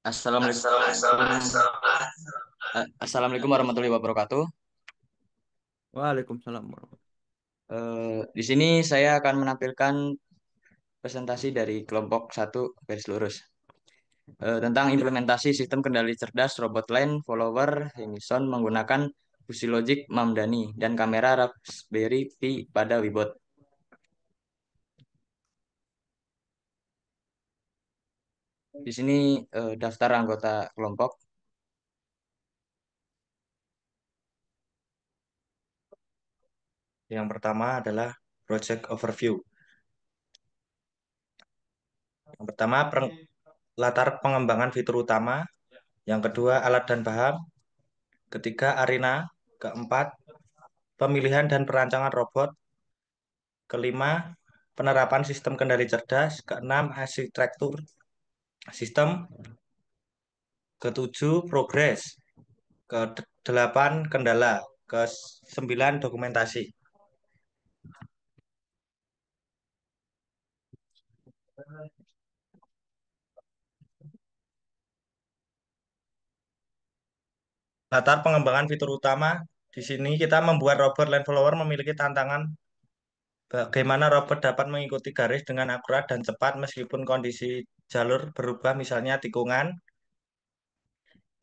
Assalamualaikum. Assalamualaikum warahmatullahi wabarakatuh. Waalaikumsalam warahmatullahi Di sini saya akan menampilkan presentasi dari kelompok satu garis lurus tentang implementasi sistem kendali cerdas robot line follower Unison menggunakan Fusi Logic Mamdani dan kamera Raspberry Pi pada Wibot. Di sini daftar anggota kelompok. Yang pertama adalah Project Overview. Yang pertama, latar pengembangan fitur utama. Yang kedua, alat dan bahan. Ketiga, arena. Keempat, pemilihan dan perancangan robot. Kelima, penerapan sistem kendali cerdas. Keenam, arsitektur sistem. Ketujuh, progres. Kedelapan, kendala. Kesembilan, dokumentasi. Latar pengembangan fitur utama di sini kita membuat robot land follower memiliki tantangan bagaimana robot dapat mengikuti garis dengan akurat dan cepat meskipun kondisi jalur berubah, misalnya tikungan.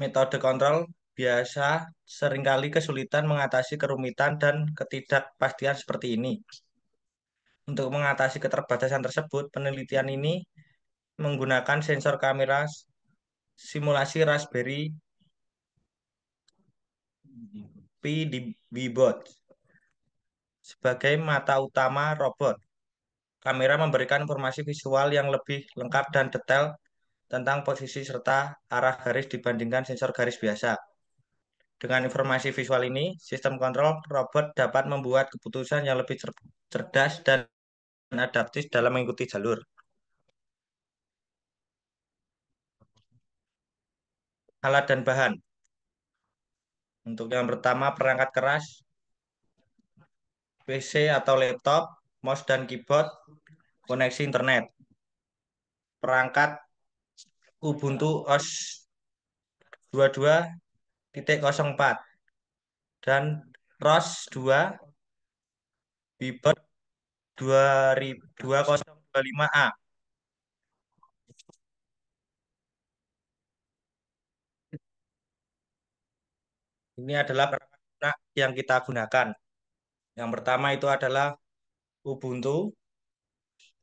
Metode kontrol biasa seringkali kesulitan mengatasi kerumitan dan ketidakpastian seperti ini. Untuk mengatasi keterbatasan tersebut, penelitian ini menggunakan sensor kamera simulasi Raspberry Pi di Bot sebagai mata utama robot. Kamera memberikan informasi visual yang lebih lengkap dan detail tentang posisi serta arah garis dibandingkan sensor garis biasa. Dengan informasi visual ini, sistem kontrol robot dapat membuat keputusan yang lebih cerdas dan adaptif dalam mengikuti jalur. Alat dan bahan. Untuk yang pertama, perangkat keras, PC atau laptop, mouse dan keyboard, koneksi internet. Perangkat Ubuntu OS 22.04 dan ROS 2 Bebot 2025A. Ini adalah perangkat lunak yang kita gunakan. Yang pertama itu adalah Ubuntu,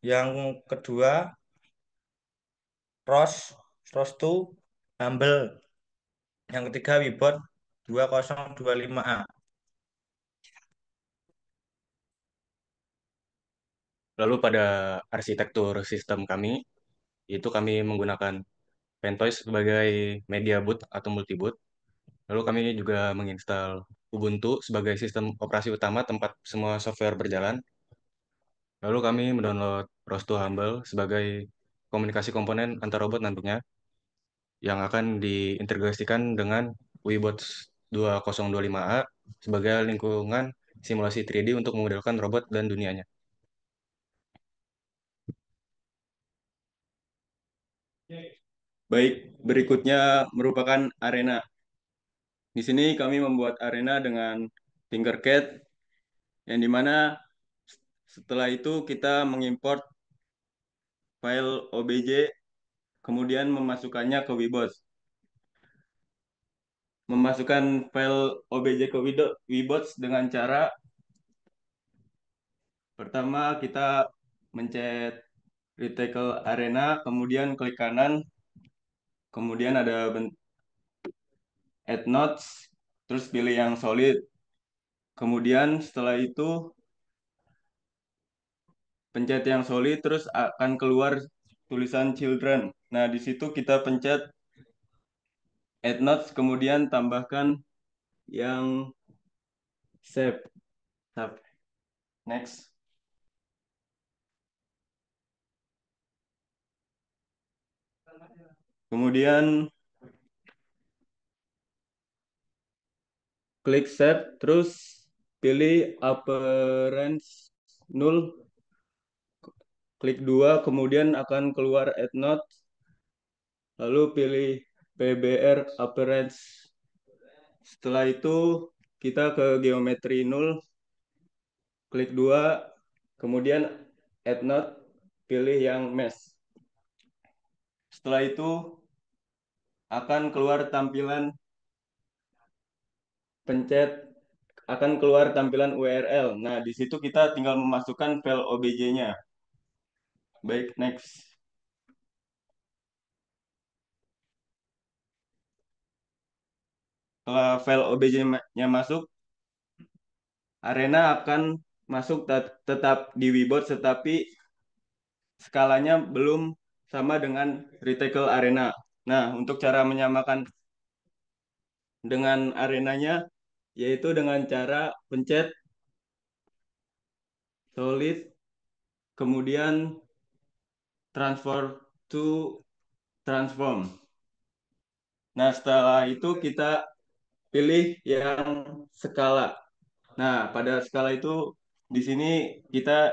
yang kedua ROS 2 Humble, yang ketiga Wibot 2025A. Lalu pada arsitektur sistem kami, itu kami menggunakan CentOS sebagai media boot atau multiboot. Lalu kami juga menginstal Ubuntu sebagai sistem operasi utama tempat semua software berjalan. Lalu kami mendownload ROS2 Humble sebagai komunikasi komponen antar robot nantinya yang akan diintegrasikan dengan Wibots 2025A sebagai lingkungan simulasi 3D untuk memodelkan robot dan dunianya. Baik, berikutnya merupakan arena. Di sini kami membuat arena dengan Tinkercad, yang dimana setelah itu kita mengimport file OBJ, kemudian memasukkannya ke Wibots. Memasukkan file OBJ ke Wibots dengan cara pertama kita mencet Reticle Arena, kemudian klik kanan, kemudian ada Add Nodes, terus pilih yang solid. Kemudian setelah itu pencet yang solid, terus akan keluar tulisan children. Nah, di situ kita pencet Add Nodes, kemudian tambahkan yang save. Next. Kemudian klik save, terus pilih appearance null, klik 2, kemudian akan keluar add node, lalu pilih PBR appearance. Setelah itu kita ke geometri null, klik 2, kemudian add node, pilih yang mesh. Setelah itu akan keluar tampilan pencet, akan keluar tampilan URL. Nah, di situ kita tinggal memasukkan file OBJ-nya. Baik, next. Setelah file OBJ-nya masuk, arena akan masuk tetap di Wibots, tetapi skalanya belum sama dengan Reticle Arena. Nah, untuk cara menyamakan dengan arenanya, yaitu dengan cara pencet solid, kemudian transform to transform. Nah, setelah itu kita pilih yang skala. Nah, pada skala itu di sini kita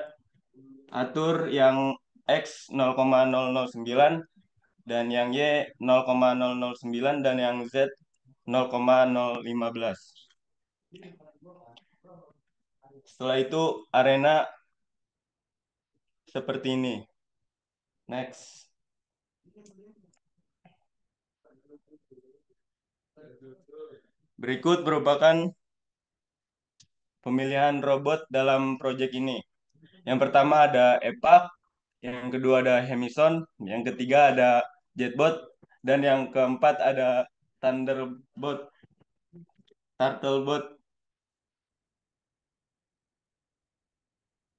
atur yang X 0,009 dan yang Y 0,009 dan yang Z 0,015. Setelah itu arena seperti ini. Next. Berikut merupakan pemilihan robot dalam proyek ini. Yang pertama ada EPAC, yang kedua ada Hemison, yang ketiga ada Jetbot, dan yang keempat ada Thunderbot, Turtlebot.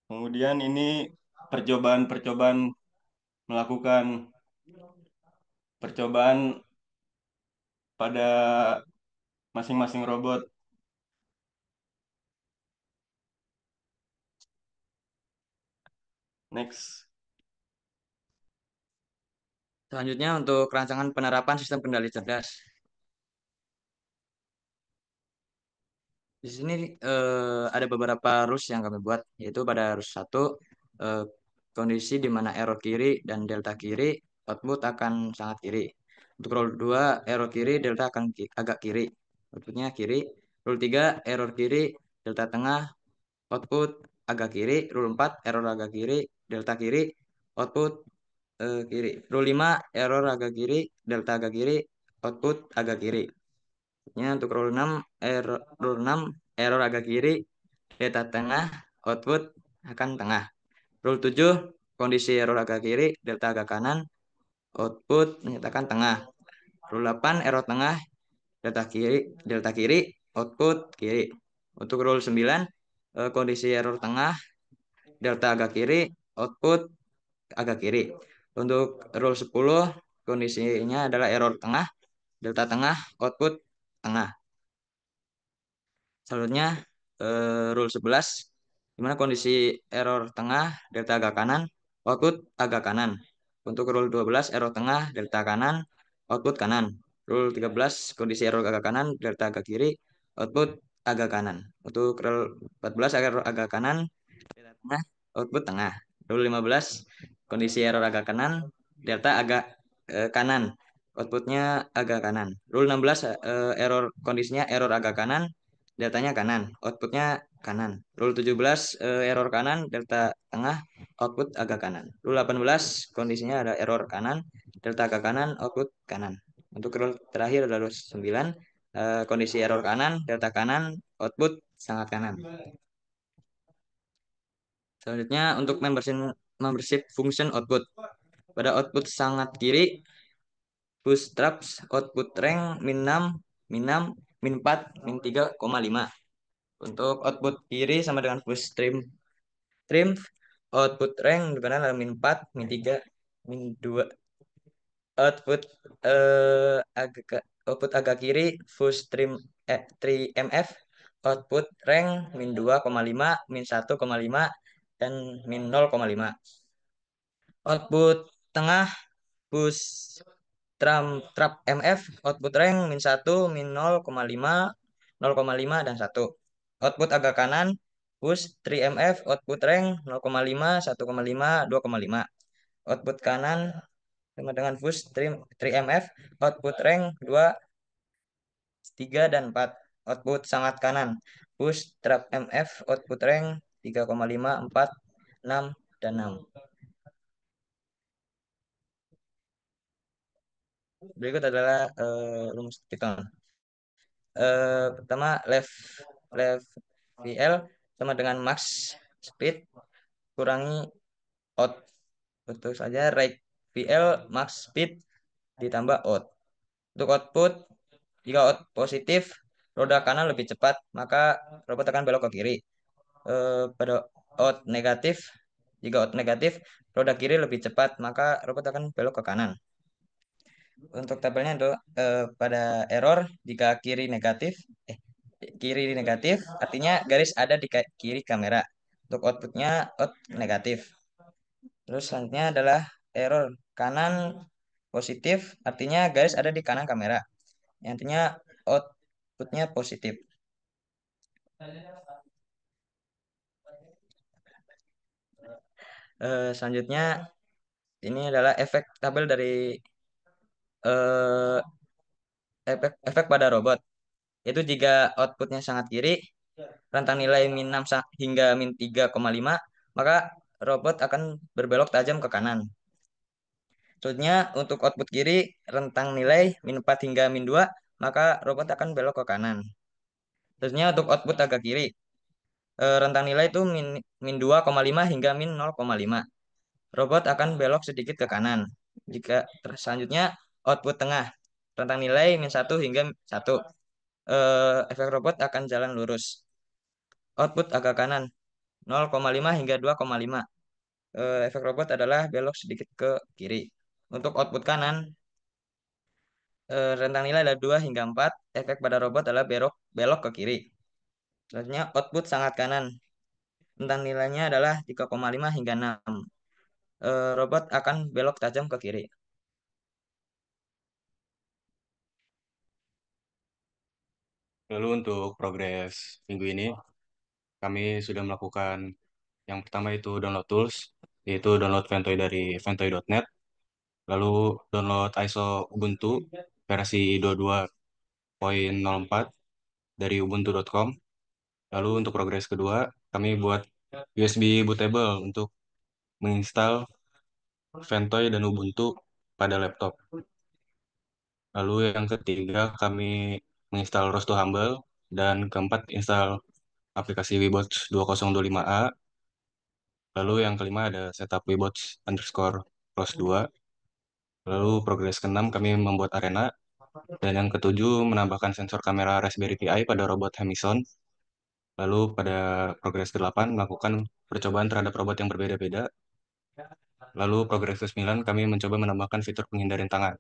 Kemudian ini percobaan melakukan percobaan pada masing-masing robot. Next. Selanjutnya untuk rancangan penerapan sistem kendali cerdas. Di sini ada beberapa rules yang kami buat, yaitu pada rules 1, kondisi di mana error kiri dan delta kiri, output akan sangat kiri. Untuk rule 2, error kiri, delta akan agak kiri, outputnya kiri. Rule 3, error kiri, delta tengah, output agak kiri. Rule 4, error agak kiri, delta kiri, output kiri. Rule 5, error agak kiri, delta agak kiri, output agak kiri. Untuk rule 6 error agak kiri, data tengah, output akan tengah. Rule 7 kondisi error agak kiri, delta agak kanan, output menyatakan tengah. Rule 8 error tengah, delta kiri, output kiri. Untuk rule 9 kondisi error tengah, delta agak kiri, output agak kiri. Untuk rule 10 kondisinya adalah error tengah, delta tengah, output tengah. Selanjutnya rule 11 di mana kondisi error tengah, delta agak kanan, output agak kanan. Untuk rule 12 error tengah, delta kanan, output kanan. Rule 13 kondisi error agak kanan, delta agak kiri, output agak kanan. Untuk rule 14 error agak kanan, delta tengah, output tengah. Rule 15 kondisi error agak kanan, delta agak kanan, outputnya agak kanan. Rule 16 error kondisinya error agak kanan, deltanya kanan, outputnya kanan. Rule 17 error kanan, delta tengah, output agak kanan. Rule 18 kondisinya ada error kanan, delta agak kanan, output kanan. Untuk rule terakhir adalah rule 9 kondisi error kanan, delta kanan, output sangat kanan. Selanjutnya untuk membership function output. Pada output sangat kiri, bootstraps output rank min 6, min 6, min 4, min 3,5. Untuk output kiri sama dengan trim output rank dimana adalah min 4, min 3, min 2. Output agak kiri full stream 3mf, output rank min 2,5, min 1,5, dan min 0,5. Output tengah push trap mf, output rank min 1, min 0,5, 0,5, dan 1. Output agak kanan push 3mf, output rank 0,5, 1,5, 2,5. Output kanan sama dengan push 3mf, output rank 2, 3, dan 4. Output sangat kanan push trap mf, output rank 3,5, 4, 6, dan 6. Berikut adalah rumus Python. Pertama left VL sama dengan max speed kurangi out. Betul saja right VL max speed ditambah out. Untuk output, jika out positif, roda kanan lebih cepat, maka robot akan belok ke kiri. Pada out negatif, jika out negatif, roda kiri lebih cepat, maka robot akan belok ke kanan. Untuk tabelnya itu pada error jika kiri negatif artinya garis ada di kiri kamera. Untuk outputnya out negatif. Terus selanjutnya adalah error kanan positif artinya garis ada di kanan kamera. Yang artinya outputnya positif. Selanjutnya ini adalah efek tabel dari efek pada robot. Yaitu jika outputnya sangat kiri, rentang nilai hingga -3,5, maka robot akan berbelok tajam ke kanan. Selanjutnya, untuk output kiri, rentang nilai -4 hingga -2, maka robot akan belok ke kanan. Selanjutnya, untuk output agak kiri, rentang nilai itu -2,5 hingga -0,5. Robot akan belok sedikit ke kanan. Selanjutnya, output tengah, rentang nilai -1 hingga 1. Efek robot akan jalan lurus. Output agak kanan, 0,5 hingga 2,5. Efek robot adalah belok sedikit ke kiri. Untuk output kanan, rentang nilai adalah 2 hingga 4. Efek pada robot adalah belok ke kiri. Selanjutnya, output sangat kanan. Rentang nilainya adalah 3,5 hingga 6. Robot akan belok tajam ke kiri. Lalu untuk progres minggu ini, kami sudah melakukan yang pertama itu download tools, yaitu download Ventoy dari ventoy.net, lalu download ISO Ubuntu versi 22.04 dari ubuntu.com. Lalu untuk progres kedua, kami buat USB bootable untuk menginstal Ventoy dan Ubuntu pada laptop. Lalu yang ketiga, kami menginstal Rose to Humble, dan keempat, install aplikasi Wibots 2025A. Lalu yang kelima ada setup Wibots underscore Rose 2. Lalu progres keenam kami membuat arena. Dan yang ketujuh menambahkan sensor kamera Raspberry Pi pada robot Hemison. Lalu pada progres ke-8 melakukan percobaan terhadap robot yang berbeda-beda. Lalu progres ke-9 kami mencoba menambahkan fitur penghindar rintangan.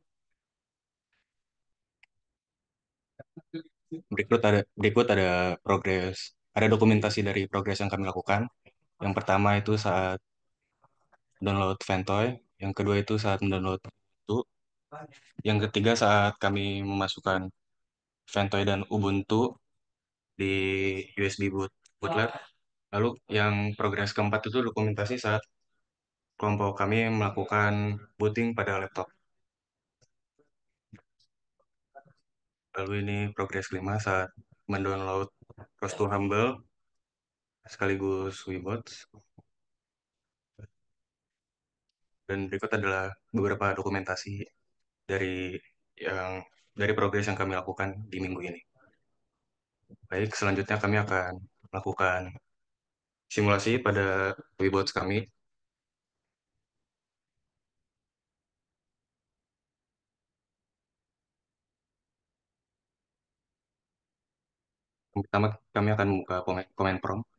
Berikut ada progres, ada dokumentasi dari progres yang kami lakukan. Yang pertama itu saat download Ventoy, yang kedua itu saat mendownload Ubuntu, yang ketiga saat kami memasukkan Ventoy dan Ubuntu di USB bootleg. Lalu yang progres keempat itu dokumentasi saat kelompok kami melakukan booting pada laptop. Lalu ini progres kelima saat mendownload Rose to Humble sekaligus Wibots. Dan berikut adalah beberapa dokumentasi dari yang dari progres yang kami lakukan di minggu ini. Baik, selanjutnya kami akan melakukan simulasi pada Wibots kami. Yang pertama, kami akan membuka komen prompt.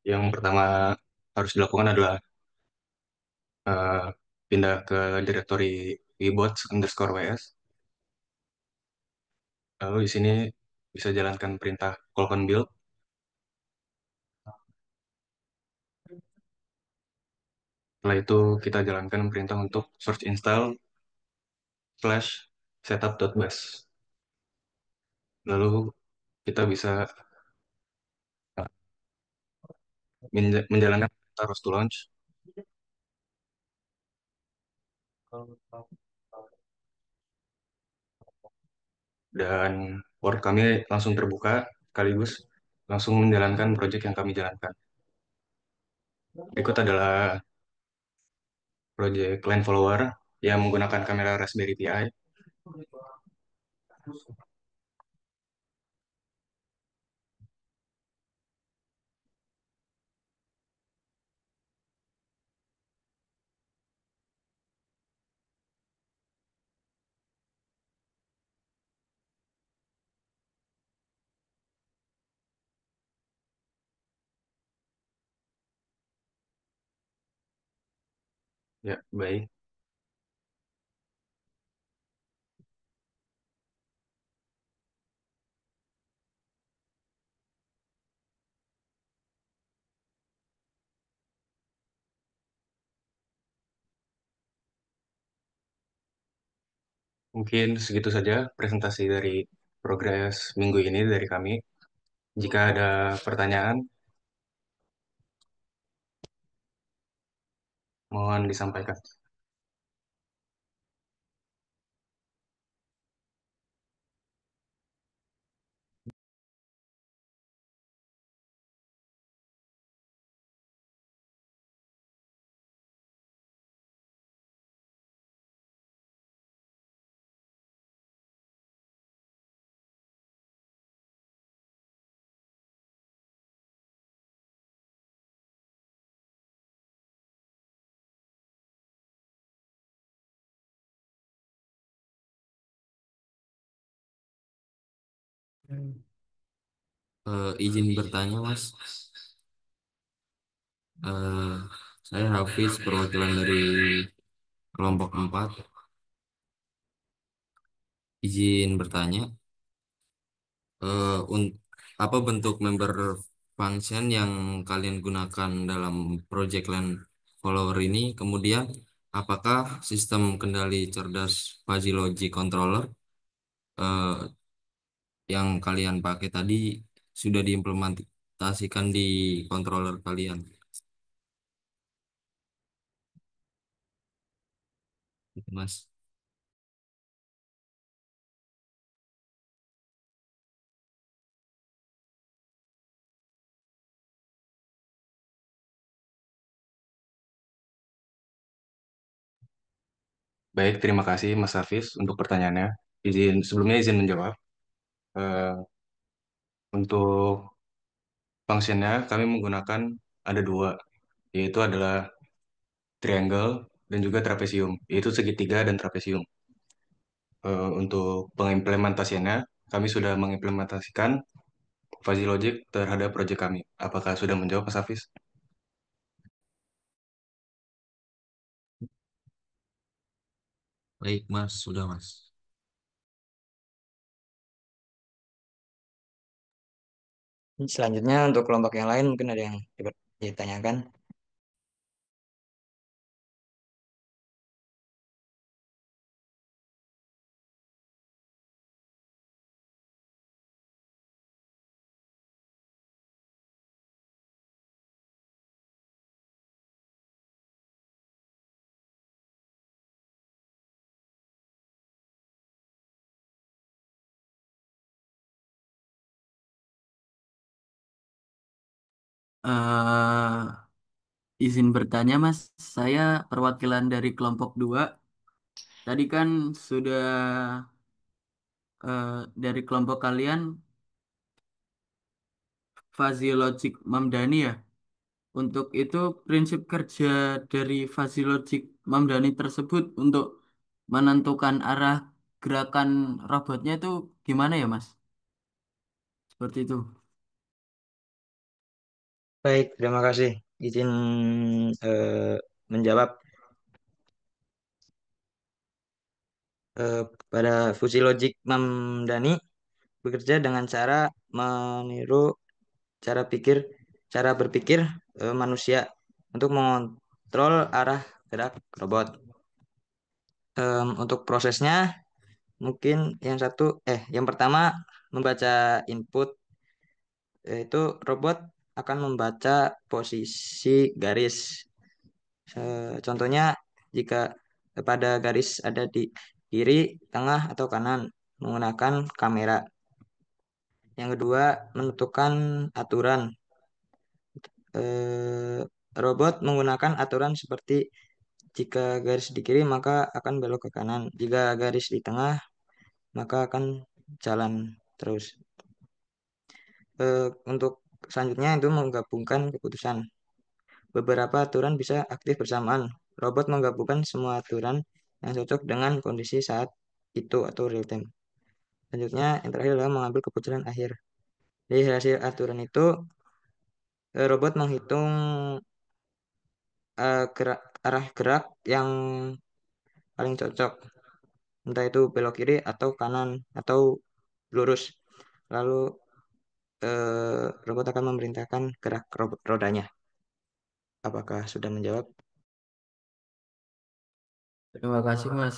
Yang pertama harus dilakukan adalah eh, pindah ke direktori wibots underscore ws. Lalu di sini bisa jalankan perintah call build. Setelah itu kita jalankan perintah untuk search install /setup.bash. Lalu kita bisa menjalankan perintah rose to launch. Dan Word kami langsung terbuka sekaligus langsung menjalankan project yang kami jalankan. Berikut adalah project line follower yang menggunakan kamera Raspberry Pi. Ya, baik. Mungkin segitu saja presentasi dari progres minggu ini dari kami. Jika ada pertanyaan, mohon disampaikan. Izin bertanya, Mas. Eh, saya Hafiz, perwakilan dari kelompok 4. Izin bertanya, apa bentuk member function yang kalian gunakan dalam project Land Follower ini? Kemudian, apakah sistem kendali cerdas fuzzy logic controller eh, yang kalian pakai tadi sudah diimplementasikan di controller kalian, gitu, Mas? Baik, terima kasih Mas Hafiz untuk pertanyaannya. Sebelumnya izin menjawab. Eh, untuk fungsinya kami menggunakan ada dua, yaitu adalah triangle dan juga trapesium, yaitu segitiga dan trapesium. Untuk pengimplementasiannya, kami sudah mengimplementasikan fuzzy logic terhadap proyek kami. Apakah sudah menjawab Mas Hafiz? Baik, Mas, sudah, Mas. Selanjutnya untuk kelompok yang lain mungkin ada yang ditanyakan. eh izin bertanya, Mas. Saya perwakilan dari kelompok 2. Tadi kan sudah dari kelompok kalian Fuzzy Logic Mamdani ya. Untuk itu prinsip kerja dari Fuzzy Logic Mamdani tersebut untuk menentukan arah gerakan robotnya itu gimana ya, Mas? Seperti itu. Baik, terima kasih. Izin menjawab. Eh, Pada Fusi Logic Mamdani bekerja dengan cara meniru cara pikir, cara berpikir manusia untuk mengontrol arah gerak robot. Untuk prosesnya mungkin yang pertama membaca input, yaitu robot akan membaca posisi garis. Contohnya jika pada garis ada di kiri, tengah, atau kanan menggunakan kamera. Yang kedua, menentukan aturan. Eh, Robot menggunakan aturan seperti jika garis di kiri maka akan belok ke kanan. Jika garis di tengah maka akan jalan terus. Untuk selanjutnya itu menggabungkan keputusan. Beberapa aturan bisa aktif bersamaan. Robot menggabungkan semua aturan yang cocok dengan kondisi saat itu atau real time. Selanjutnya yang terakhir adalah mengambil keputusan akhir. Dari hasil aturan itu, robot menghitung arah gerak yang paling cocok, entah itu belok kiri atau kanan atau lurus. Lalu robot akan memerintahkan gerak rodanya. Apakah sudah menjawab? Terima kasih, Mas.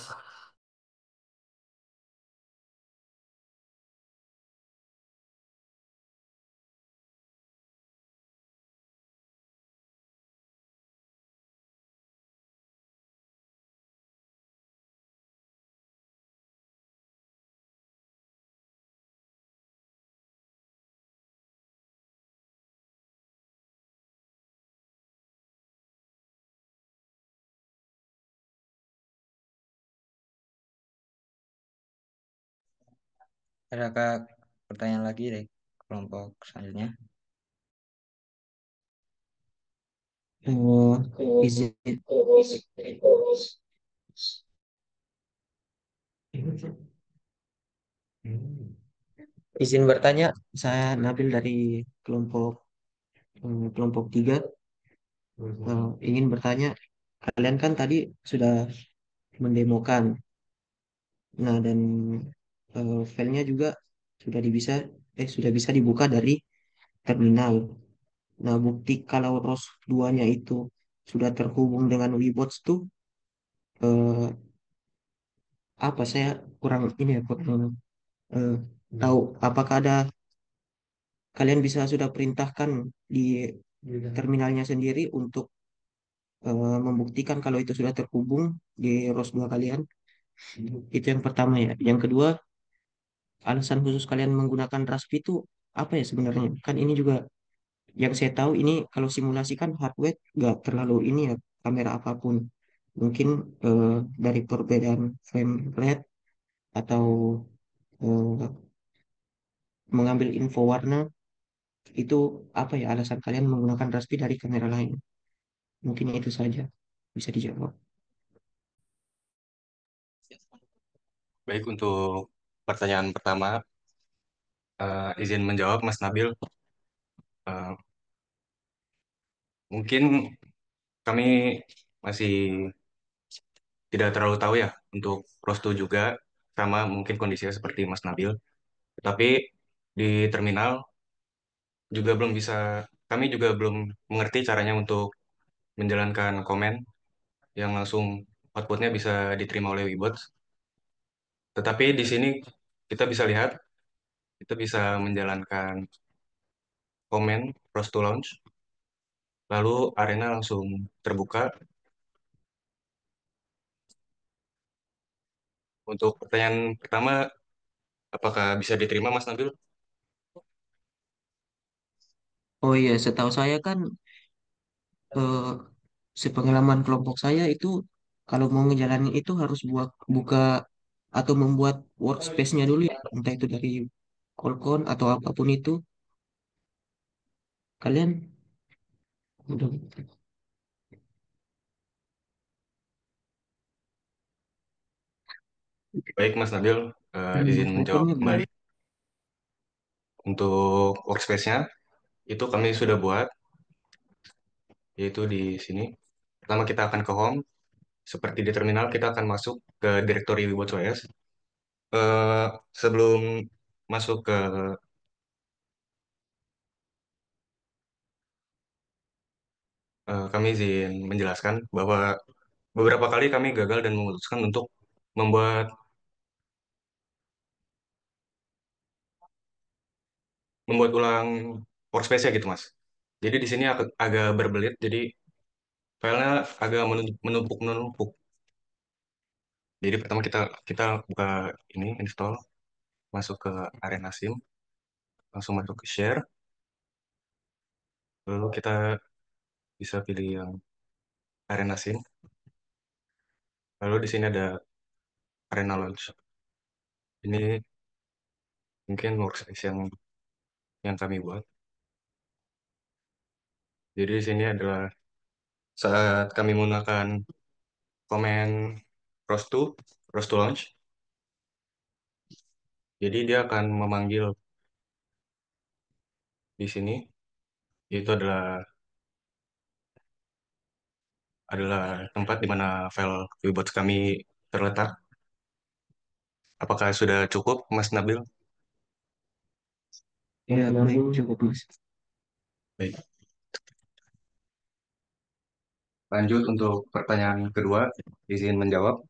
Adakah pertanyaan lagi dari kelompok selanjutnya? Izin izin bertanya, saya Nabil dari kelompok kelompok 3. Ingin bertanya, kalian kan tadi sudah mendemokan, nah dan filenya juga sudah bisa dibuka dari terminal. Nah, bukti kalau ROS 2-nya itu sudah terhubung dengan Webots tuh eh, apa saya kurang ini ya kurang eh, tahu apakah ada kalian bisa sudah perintahkan di terminalnya sendiri untuk membuktikan kalau itu sudah terhubung di ROS 2 kalian. Itu yang pertama ya. Yang kedua, alasan khusus kalian menggunakan Raspi itu apa ya sebenarnya? Kan ini juga yang saya tahu ini kalau simulasi kan hardware nggak terlalu ini ya kamera apapun. Mungkin dari perbedaan frame rate atau eh, mengambil info warna itu apa ya alasan kalian menggunakan Raspi dari kamera lain? Mungkin itu saja bisa dijawab. Baik, untuk pertanyaan pertama, izin menjawab Mas Nabil. Eh, Mungkin kami masih tidak terlalu tahu ya untuk Rostu juga, sama mungkin kondisinya seperti Mas Nabil. Tetapi di terminal juga belum bisa, kami juga belum mengerti caranya untuk menjalankan komen yang langsung outputnya bisa diterima oleh Webots. Tetapi di sini kita bisa lihat, kita bisa menjalankan komen Roast to Launch, lalu arena langsung terbuka. Untuk pertanyaan pertama, apakah bisa diterima Mas Nabil? Oh iya, setahu saya kan eh, sepengalaman kelompok saya itu kalau mau ngejalanin itu harus buka atau membuat workspace-nya dulu ya, entah itu dari Qualcomm atau apapun itu. Kalian udah Baik Mas Nabil, izin menjawab Qualcomm-nya kembali. belum. Untuk workspace-nya, itu kami sudah buat, yaitu di sini. Pertama kita akan ke home, seperti di terminal kita akan masuk ke directory WatchOS. Eh, Sebelum masuk ke kami izin menjelaskan bahwa beberapa kali kami gagal dan memutuskan untuk membuat membuat ulang workspace-nya gitu Mas. Jadi di sini agak berbelit, jadi filenya agak menumpuk-menumpuk. Jadi pertama kita kita buka ini install, masuk ke Arena Sim, langsung masuk ke share, lalu kita bisa pilih yang Arena Sim, lalu di sini ada Arena Launch. Ini mungkin workspace yang kami buat. Jadi di sini adalah saat kami menggunakan komen roast to launch, jadi dia akan memanggil di sini, itu adalah tempat di mana file Viewbox kami terletak. Apakah sudah cukup, Mas Nabil? Ya, baik, cukup Mas. Baik. Lanjut untuk pertanyaan kedua, izin menjawab.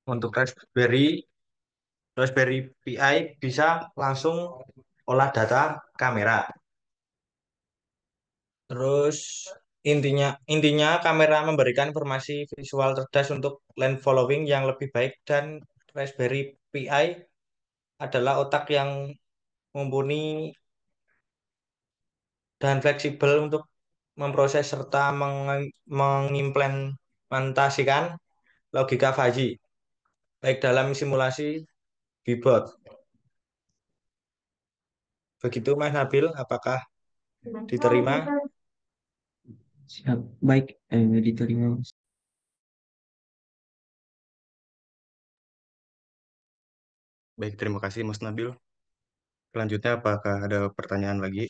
Untuk Raspberry Pi bisa langsung olah data kamera. Terus intinya intinya kamera memberikan informasi visual cerdas untuk lens following yang lebih baik dan Raspberry Pi adalah otak yang mumpuni dan fleksibel untuk memproses serta mengimplementasikan logika fuzzy. baik dalam simulasi Bebot. Begitu Mas Nabil, apakah diterima? Siap. Baik, diterima. Baik, terima kasih Mas Nabil. Selanjutnya, apakah ada pertanyaan lagi?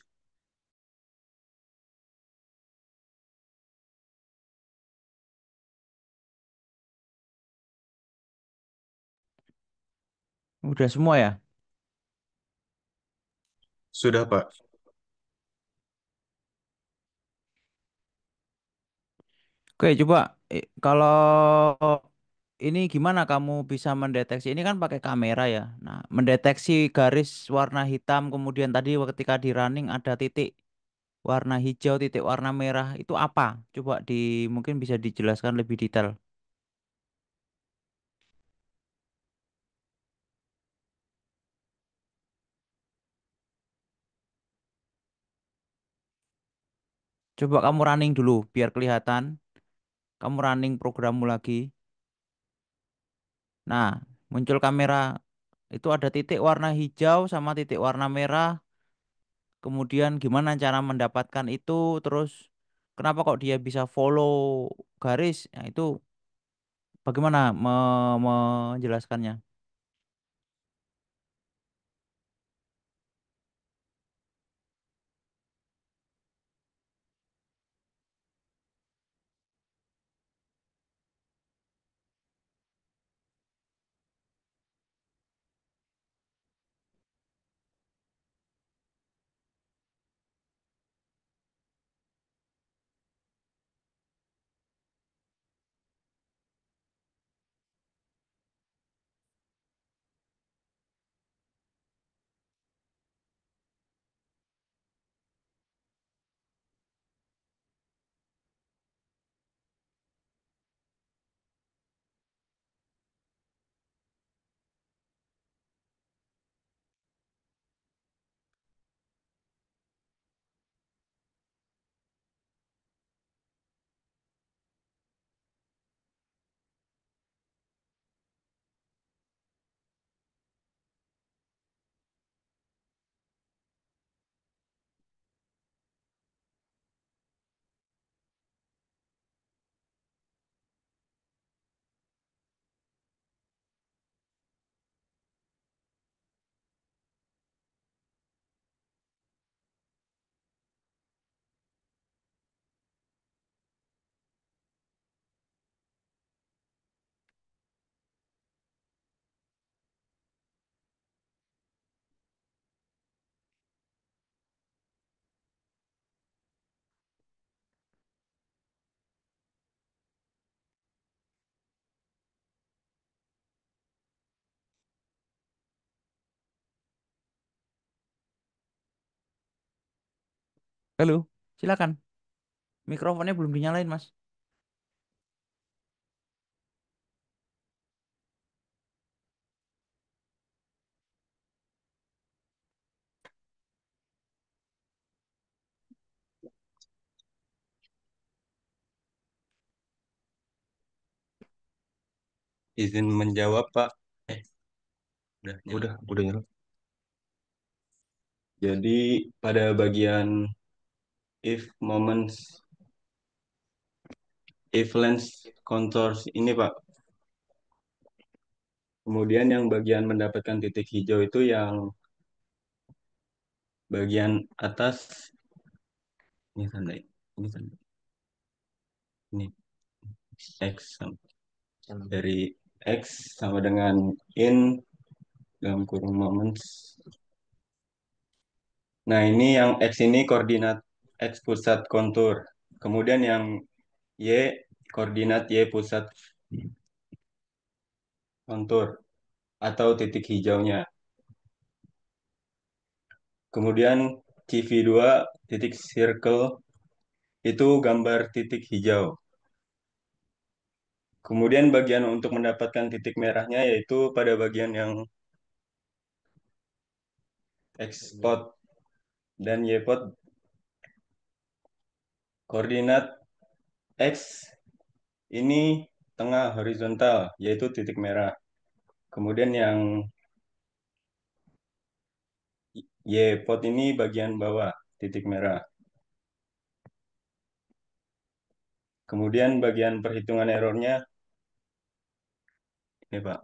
Udah semua ya? Sudah, Pak. Oke, coba kalau ini gimana kamu bisa mendeteksi? Ini kan pakai kamera ya. Nah, mendeteksi garis warna hitam, kemudian tadi ketika di running ada titik warna hijau, titik warna merah, itu apa? Coba mungkin bisa dijelaskan lebih detail. Coba kamu running dulu biar kelihatan. Kamu running programmu lagi. Nah, muncul kamera itu ada titik warna hijau sama titik warna merah. Kemudian gimana cara mendapatkan itu? Terus kenapa kok dia bisa follow garis? Nah, itu bagaimana menjelaskannya? Halo, silakan. Mikrofonnya belum dinyalain, Mas. Izin menjawab, Pak. Eh, udah nyala. Jadi pada bagian if moments, if lens contours ini, Pak. Kemudian yang bagian mendapatkan titik hijau itu yang bagian atas, ini tanda, ini tanda, ini X dari X sama dengan in dalam kurung moments. Nah, ini yang X ini koordinat X pusat kontur. Kemudian yang Y koordinat Y pusat kontur atau titik hijaunya. Kemudian CV2 titik circle itu gambar titik hijau. Kemudian bagian untuk mendapatkan titik merahnya yaitu pada bagian yang X spot dan Y spot koordinat X ini tengah horizontal yaitu titik merah. Kemudian yang Y pot ini bagian bawah, titik merah. Kemudian bagian perhitungan errornya, ini Pak.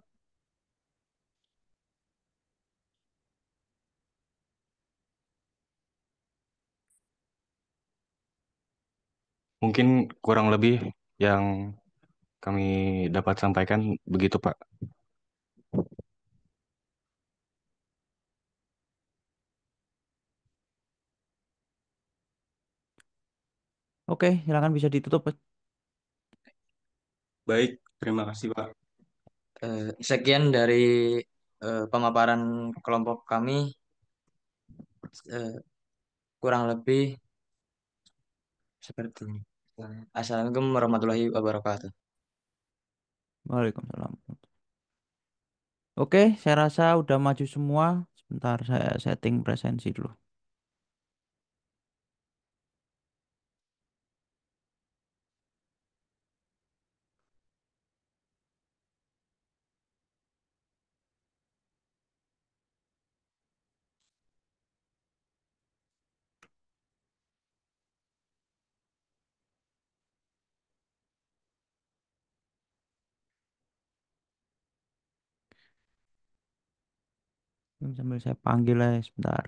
Mungkin kurang lebih yang kami dapat sampaikan begitu, Pak. Oke, silakan bisa ditutup. Baik, terima kasih Pak. Sekian dari pemaparan kelompok kami. Eh, Kurang lebih seperti ini. Assalamualaikum warahmatullahi wabarakatuh. Waalaikumsalam. Oke, saya rasa udah maju semua. Sebentar saya setting presensi dulu. Ini sambil saya panggil ya sebentar.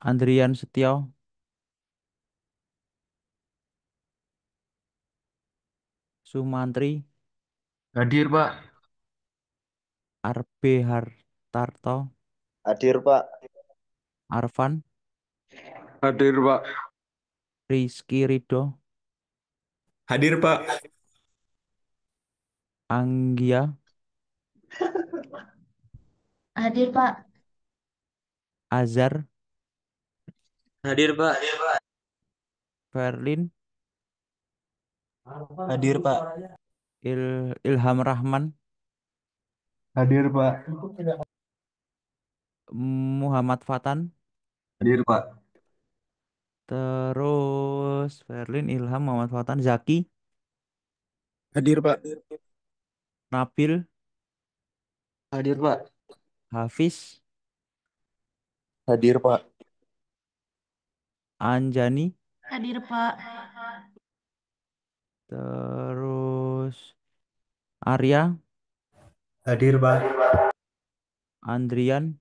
Andrian Setio, Sumantri, Hadir, Pak. Arbe Hartarto, Hadir, Pak. Arfan, Hadir, Pak. Rizky Ridho, Hadir Pak. Anggia, Hadir, Pak. Azhar, Hadir Pak. Ferlin, Hadir, Pak. Ilham Rahman, Hadir, Pak. Muhammad Fatan, Hadir, Pak. terus Ferlin, Ilham, Muhammad Fatan, Zaki, Hadir, Pak. Nabil, Hadir, Pak. Hafiz, Hadir, Pak. Anjani, Hadir, Pak. terus Arya, Hadir, Pak. Andrian,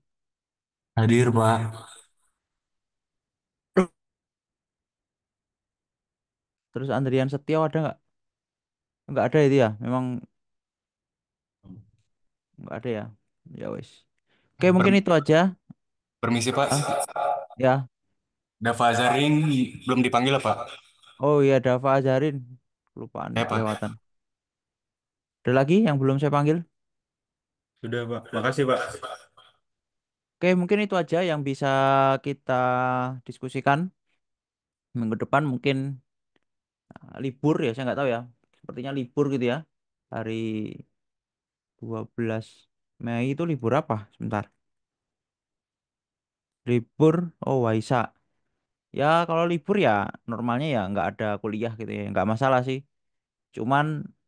Hadir, Pak. terus Andrian Setio ada nggak? Nggak ada itu ya, memang nggak ada ya. Ya wes. Oke, mungkin Per- itu aja. Permisi, Pak. Ah, ya. Dava Zarin belum dipanggil, Pak. Oh iya, Dava Azarin. Kelupaan, Ya, Pak. kelewatan. Ada lagi yang belum saya panggil? Sudah Pak. Makasih Pak. Oke, mungkin itu aja yang bisa kita diskusikan. Minggu depan mungkin libur ya, saya nggak tahu ya. Sepertinya libur gitu ya. Hari 12 Mei itu libur apa? Sebentar. Libur, oh Waisak. Ya kalau libur ya normalnya ya nggak ada kuliah gitu ya. Nggak masalah sih. Cuman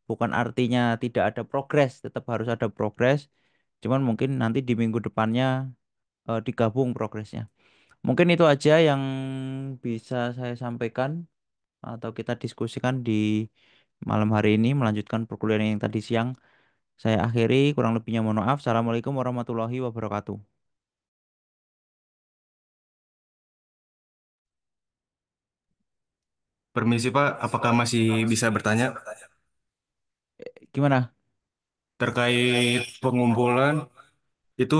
bukan artinya tidak ada progres. Tetap harus ada progres. Cuman mungkin nanti di minggu depannya digabung progresnya. Mungkin itu aja yang bisa saya sampaikan atau kita diskusikan di malam hari ini melanjutkan perkuliahan yang tadi siang. Saya akhiri, kurang lebihnya mohon maaf. Assalamualaikum warahmatullahi wabarakatuh. Permisi, Pak. Apakah masih bisa bertanya Gimana? terkait pengumpulan itu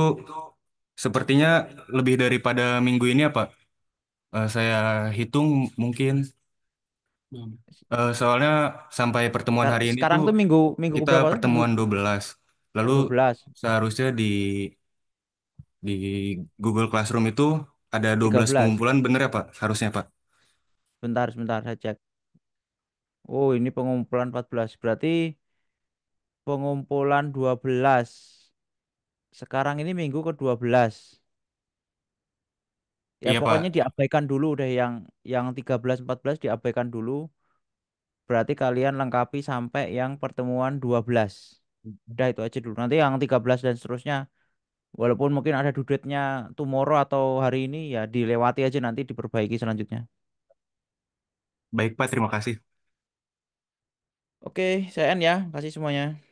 sepertinya lebih daripada minggu ini ya, Pak? Saya hitung mungkin soalnya sampai pertemuan hari ini Sekarang tuh tuh minggu minggu kita berapa tuh? Minggu pertemuan 12. Lalu 12, seharusnya di Google Classroom itu ada 12 13. pengumpulan, bener ya Pak? Harusnya Pak. Bentar, sebentar saya cek. Oh, ini pengumpulan 14. Berarti pengumpulan 12. Sekarang ini minggu ke-12. Ya Iya pokoknya Pak. diabaikan dulu deh yang 13 14 diabaikan dulu. Berarti kalian lengkapi sampai yang pertemuan 12. Udah itu aja dulu. Nanti yang 13 dan seterusnya, walaupun mungkin ada due date-nya tomorrow atau hari ini, ya dilewati aja nanti diperbaiki selanjutnya. Baik, Pak. Terima kasih. Oke, saya end ya. Kasih semuanya.